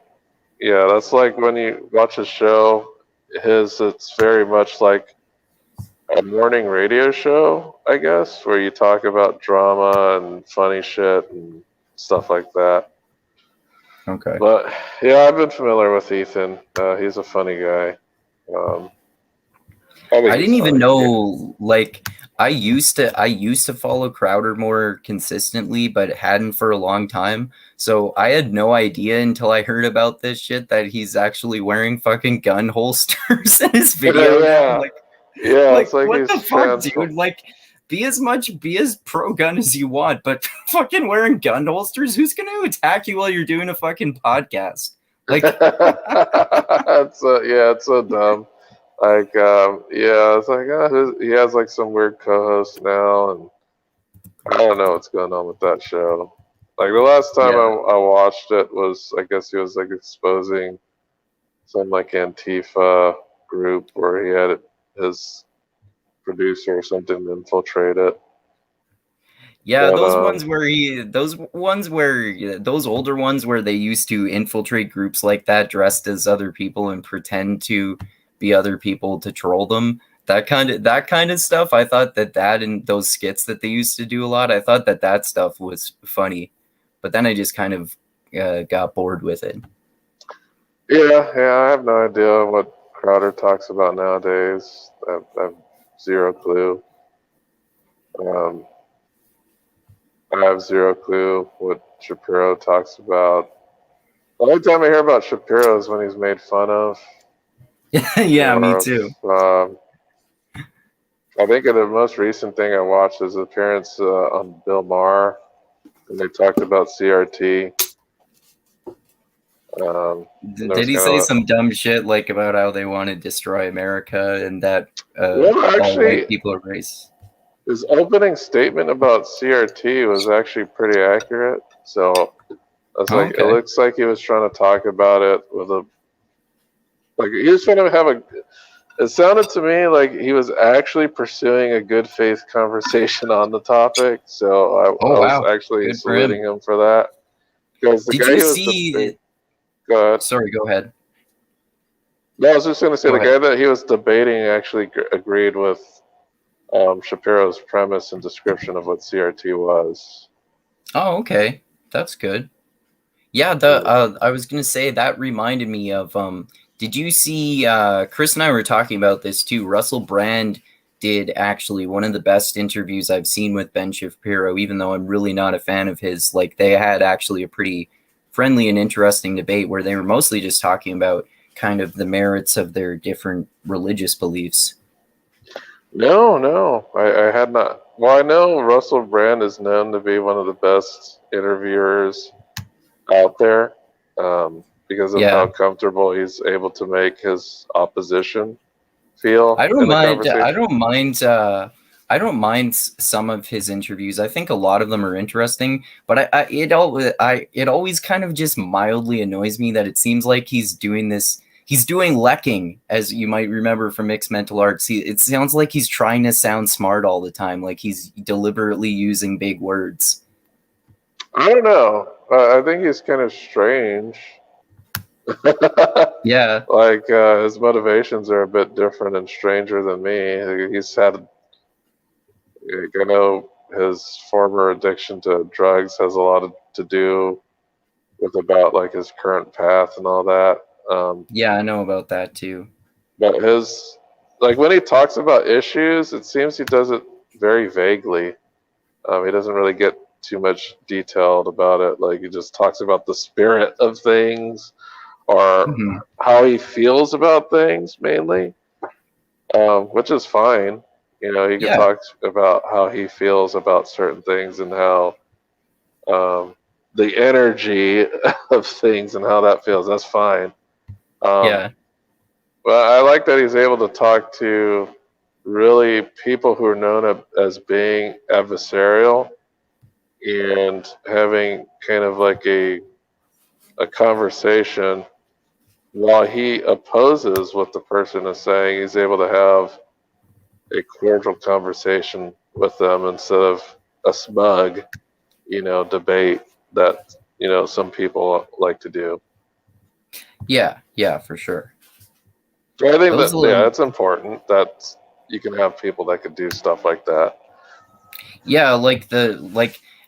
Yeah, that's like when you watch a show, it's very much like a morning radio show, I guess, where you talk about drama and funny shit and stuff like that. Okay. But yeah, I've been familiar with Ethan. He's a funny guy. I didn't even know, like, I used to follow Crowder more consistently, but hadn't for a long time. So I had no idea until I heard about this shit that he's actually wearing fucking gun holsters in his video. It's like what the fuck, dude? Like, be as pro-gun as you want, but fucking wearing gun holsters? Who's going to attack you while you're doing a fucking podcast? Like, it's so dumb. Like, it's like he has like some weird co-host now, and I don't know what's going on with that show. Like the last time I watched it was, I guess he was like exposing some like Antifa group where he had his producer or something infiltrate it. Yeah, but, those older ones where they used to infiltrate groups like that dressed as other people and pretend to be other people to troll them. That kind of stuff. I thought that and those skits that they used to do a lot, I thought that stuff was funny. But then I just kind of got bored with it. Yeah, I have no idea what Crowder talks about nowadays. I have zero clue. I have zero clue what Shapiro talks about. The only time I hear about Shapiro is when he's made fun of. Yeah, me too. I think the most recent thing I watched is the appearance on Bill Maher, and they talked about CRT. Did he say some dumb shit like about how they want to destroy America and that all white people are racist? His opening statement about CRT was actually pretty accurate. So I was like, okay. It looks like he was trying to talk about it with he was trying to have it sounded to me like he was actually pursuing a good faith conversation on the topic. So I was actually saluting him for that. Because Did you see? Go ahead. Sorry, go ahead. No, I was just going to say guy that he was debating actually agreed with Shapiro's premise and description of what CRT was. Oh, okay. That's good. Yeah, I was going to say that reminded me of did you see Chris and I were talking about this too. Russell Brand did actually one of the best interviews I've seen with Ben Shapiro, even though I'm really not a fan of his. Like, they had actually a pretty friendly and interesting debate where they were mostly just talking about kind of the merits of their different religious beliefs. No, I had not. Well, I know Russell Brand is known to be one of the best interviewers out there because of how comfortable he's able to make his opposition feel. I don't mind some of his interviews. I think a lot of them are interesting, but it always kind of just mildly annoys me that it seems like he's doing this. He's doing Lecking, as you might remember from Mixed Mental Arts. It sounds like he's trying to sound smart all the time, like he's deliberately using big words. I don't know. I think he's kind of strange. Yeah. Like his motivations are a bit different and stranger than me. He's had, I know his former addiction to drugs has a lot to do with about like his current path and all that. Yeah, I know about that too. But when he talks about issues, it seems he does it very vaguely. He doesn't really get too much detailed about it. Like, he just talks about the spirit of things or how he feels about things mainly, which is fine. You know, he can talk about how he feels about certain things and how the energy of things and how that feels. That's fine. But I like that he's able to talk to really people who are known as being adversarial and having kind of like a conversation while he opposes what the person is saying. He's able to have a cordial conversation with them instead of a smug, debate that, some people like to do. Yeah, for sure. So I think it's important that you can have people that could do stuff like that. Yeah,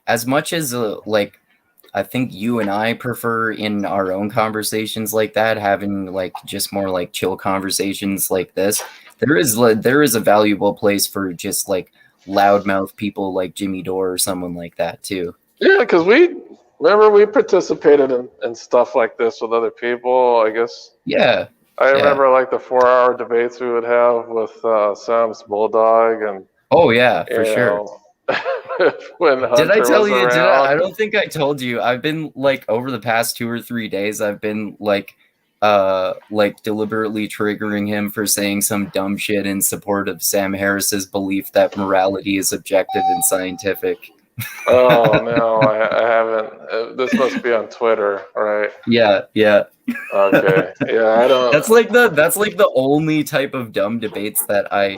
as much as I think you and I prefer in our own conversations like that, having like just more like chill conversations like this. There is a valuable place for just like loudmouth people like Jimmy Dore or someone like that too. Yeah, because we participated in stuff like this with other people, I guess. Yeah. I remember like the 4-hour debates we would have with Sam's Bulldog and. Oh yeah, for sure. When Hunter did I tell was you? around. I don't think I told you. I've been like over the past 2 or 3 days. I've been like deliberately triggering him for saying some dumb shit in support of Sam Harris's belief that morality is objective and scientific. Oh no, I haven't. This must be on Twitter, right? Yeah. Okay. Yeah, I don't. That's like the only type of dumb debates that I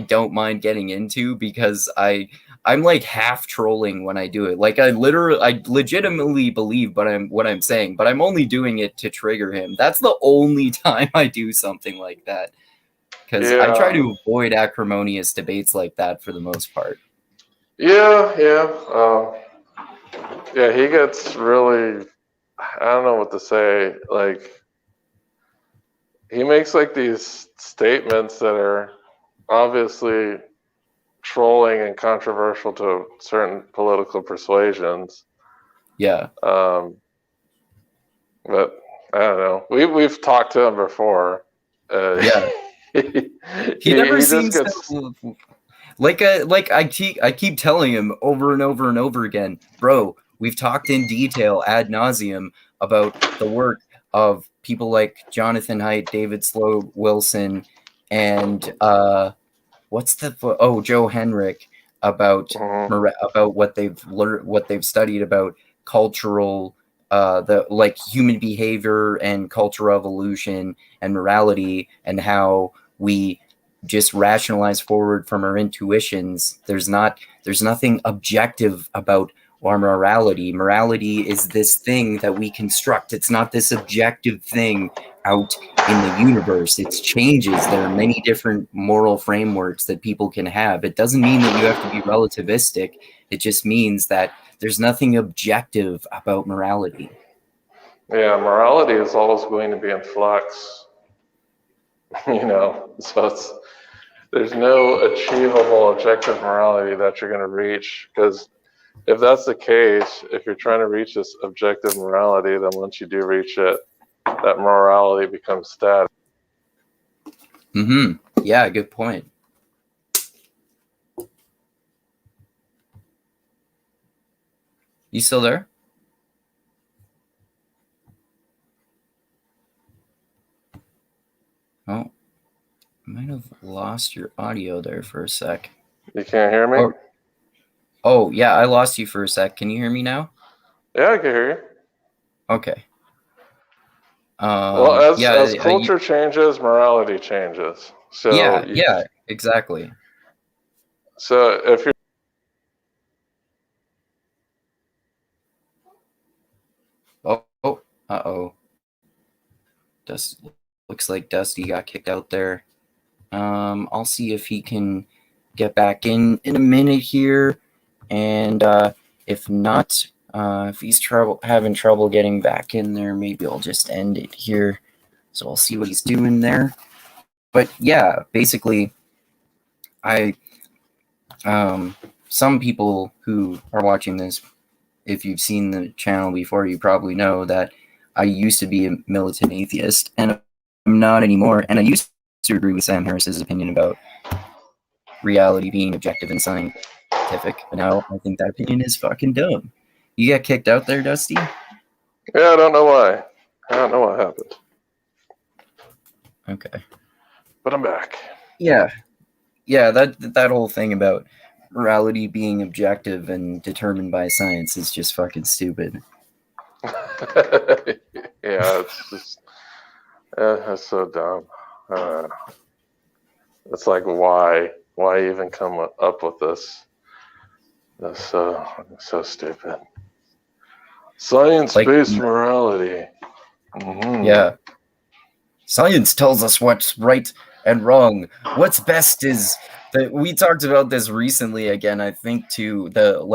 don't mind getting into, because I'm like half trolling when I do it. Like I legitimately believe what I'm saying, but I'm only doing it to trigger him. That's the only time I do something like that, because I try to avoid acrimonious debates like that for the most part. Yeah. He gets really, I don't know what to say. Like, he makes like these statements that are obviously trolling and controversial to certain political persuasions. Yeah. But I don't know. We've talked to him before. Yeah. He never seems to, like I keep telling him over and over and over again, bro. We've talked in detail ad nauseum about the work of people like Jonathan Haidt, David Sloan Wilson, and Joe Henrich about about what they've learned, what they've studied about cultural, the like human behavior and cultural evolution and morality, and how we just rationalize forward from our intuitions. There's nothing objective about our morality. Morality is this thing that we construct. It's not this objective thing out in the universe. It changes. There are many different moral frameworks that people can have. It doesn't mean that you have to be relativistic. It just means that there's nothing objective about morality. Yeah, morality is always going to be in flux. So there's no achievable objective morality that you're going to reach, because if that's the case, if you're trying to reach this objective morality, then once you do reach it, that morality becomes static. Yeah, good point. You still there? Oh, I might have lost your audio there for a sec. You can't hear me? Oh, yeah, I lost you for a sec. Can you hear me now? Yeah, I can hear you. Okay. Well, as culture changes, morality changes. So yeah, exactly. So if you're Looks like Dusty got kicked out there. I'll see if he can get back in a minute here, and if not, if he's having trouble getting back in there, maybe I'll just end it here. So I'll see what he's doing there. But yeah, basically, some people who are watching this, if you've seen the channel before, you probably know that I used to be a militant atheist, and I'm not anymore. And I used to agree with Sam Harris's opinion about reality being objective and scientific. But now I think that opinion is fucking dumb. You got kicked out there, Dusty? Yeah, I don't know why. I don't know what happened. Okay. But I'm back. Yeah, that whole thing about morality being objective and determined by science is just fucking stupid. Yeah, it's just that's so dumb. It's like, why even come up with this? That's so stupid. Science-based morality. Mm-hmm. Yeah. Science tells us what's right and wrong. What's best is that we talked about this recently again, I think, to the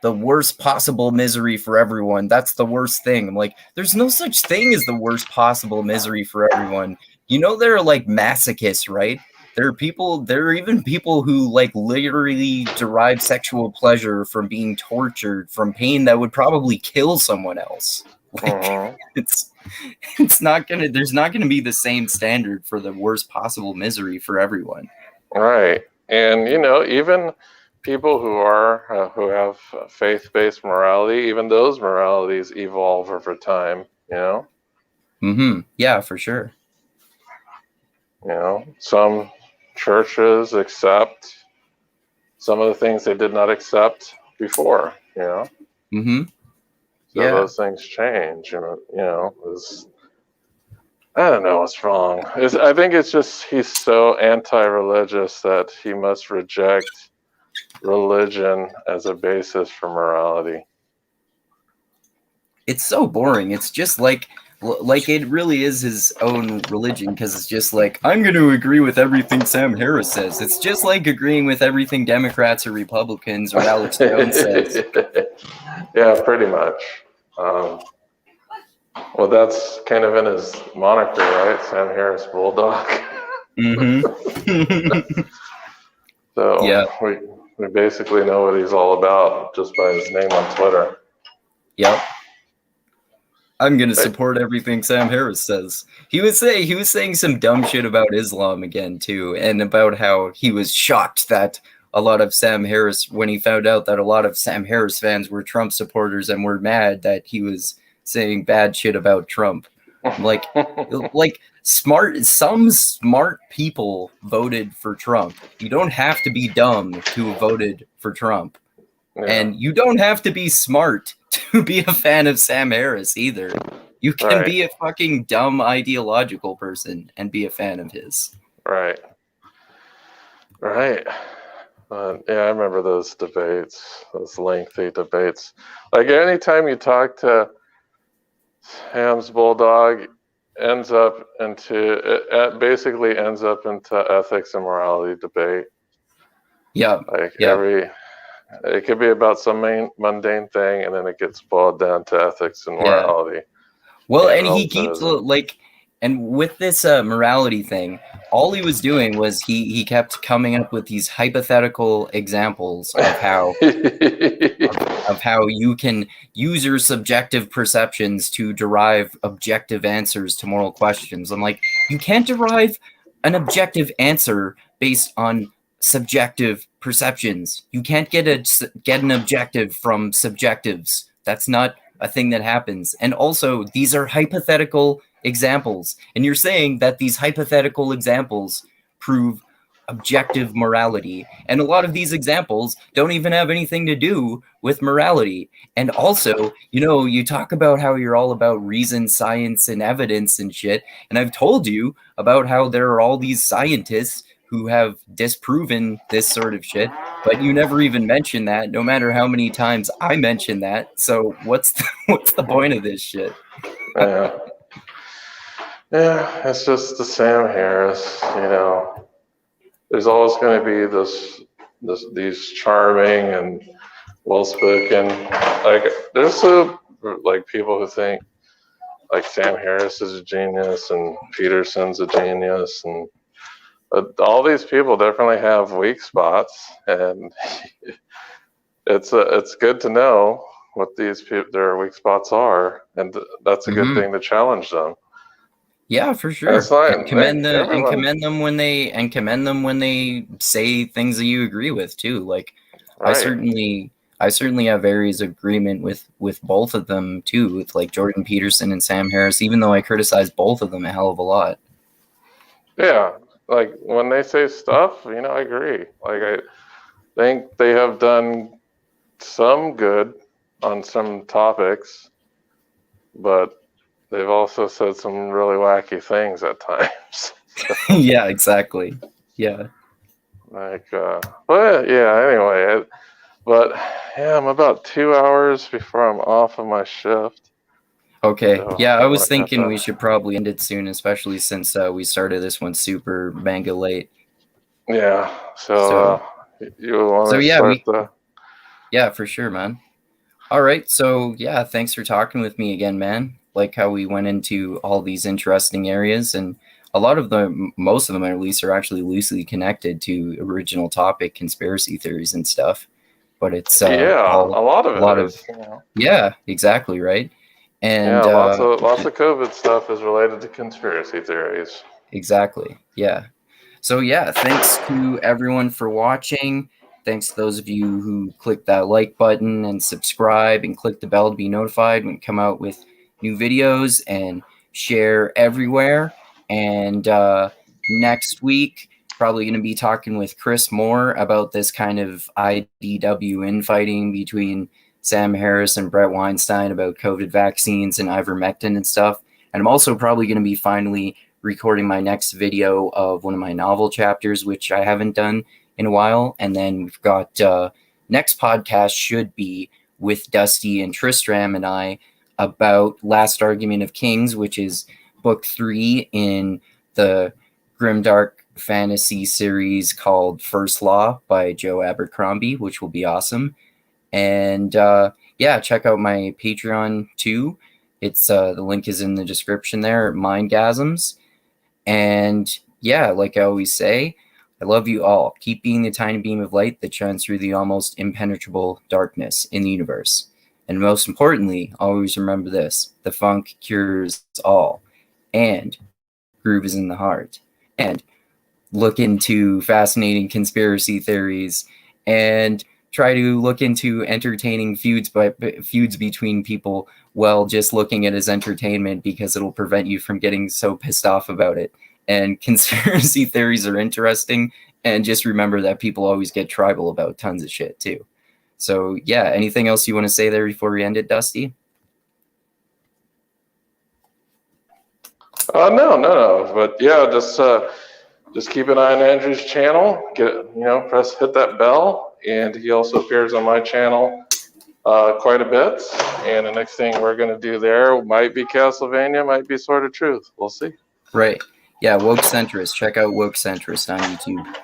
worst possible misery for everyone. That's the worst thing. I'm like, there's no such thing as the worst possible misery for everyone. You know, there are like masochists, right? There are even people who like literally derive sexual pleasure from being tortured, from pain that would probably kill someone else. Like, there's not gonna be the same standard for the worst possible misery for everyone. Right. And even people who have faith-based morality, even those moralities evolve over time, Yeah, for sure. Some churches accept some of the things they did not accept before, So those things change, I don't know what's wrong. I think it's just he's so anti-religious that he must reject religion as a basis for morality. It's so boring. It's just like it really is his own religion, because it's just like, I'm going to agree with everything Sam Harris says. It's just like agreeing with everything Democrats or Republicans or Alex Jones says. Yeah, pretty much. Well, that's kind of in his moniker, right? Sam Harris Bulldog. Mm-hmm. So Yeah. we basically know what he's all about just by his name on Twitter. Yep. I'm gonna support everything Sam Harris says. He was saying some dumb shit about Islam again too, and about how he was shocked that a lot of Sam Harris, when he found out that a lot of Sam Harris fans were Trump supporters and were mad that he was saying bad shit about Trump. Like some smart people voted for Trump. You don't have to be dumb to have voted for Trump. Yeah. And you don't have to be smart to be a fan of Sam Harris either. You can be a fucking dumb ideological person and be a fan of his. Right. Yeah, I remember those debates, those lengthy debates. Like anytime you talk to Sam's Bulldog, it basically ends up into ethics and morality debate. Yeah. It could be about some mundane thing, and then it gets boiled down to ethics and morality. Well, and he keeps and with this morality thing, all he was doing was he kept coming up with these hypothetical examples of how of how you can use your subjective perceptions to derive objective answers to moral questions. I'm like, you can't derive an objective answer based on subjective perceptions. You can't get an objective from subjectives. That's not a thing that happens. And also, these are hypothetical examples. And you're saying that these hypothetical examples prove objective morality. And a lot of these examples don't even have anything to do with morality. And also, you talk about how you're all about reason, science, and evidence and shit. And I've told you about how there are all these scientists who have disproven this sort of shit, but you never even mention that, no matter how many times I mention that. So what's the point of this shit? Yeah, it's just the Sam Harris, There's always going to be these charming and well-spoken, there's people who think Sam Harris is a genius and Peterson's a genius, and all these people definitely have weak spots, and it's good to know what their weak spots are, and that's a good thing to challenge them. Yeah, for sure. And commend them when they say things that you agree with too. I certainly have areas of agreement with both of them too, with Jordan Peterson and Sam Harris, even though I criticize both of them a hell of a lot. Yeah. When they say stuff, I agree. I think they have done some good on some topics, but they've also said some really wacky things at times. Yeah, exactly. Yeah. Anyway, I'm about 2 hours before I'm off of my shift. Okay. So, I was thinking we should probably end it soon, especially since we started this one super mega late. Yeah. So you want to start Yeah, for sure, man. All right. So thanks for talking with me again, man. Like how we went into all these interesting areas, and most of them at least are actually loosely connected to original topic conspiracy theories and stuff. But it's a lot of it. Yeah, exactly, right. And lots of COVID stuff is related to conspiracy theories. Exactly. Yeah. So thanks to everyone for watching. Thanks to those of you who clicked that like button and subscribe and click the bell to be notified when we come out with new videos, and share everywhere. And next week, probably going to be talking with Chris Moore about this kind of IDW infighting between Sam Harris and Brett Weinstein about COVID vaccines and ivermectin and stuff. And I'm also probably going to be finally recording my next video of one of my novel chapters, which I haven't done in a while. And then we've got next podcast should be with Dusty and Tristram and I about Last Argument of Kings, which is book 3 in the grimdark fantasy series called First Law by Joe Abercrombie, which will be awesome. And check out my Patreon too. It's the link is in the description there, Mindgasms. And yeah, like I always say, I love you all. Keep being the tiny beam of light that shines through the almost impenetrable darkness in the universe. And most importantly, always remember this: the funk cures all, and groove is in the heart. And look into fascinating conspiracy theories, and try to look into entertaining feuds between people while just looking at it as entertainment, because it'll prevent you from getting so pissed off about it. And conspiracy theories are interesting, and just remember that people always get tribal about tons of shit too. So yeah, anything else you want to say there before we end it, Dusty? No. But yeah, just keep an eye on Andrew's channel. Hit that bell, and he also appears on my channel quite a bit. And the next thing we're going to do there might be Castlevania, might be Sword of Truth. We'll see. Right. Yeah, Woke Centrist. Check out Woke Centrist on YouTube.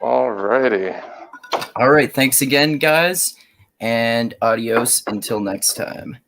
Alrighty. All right. Thanks again, guys, and adios until next time.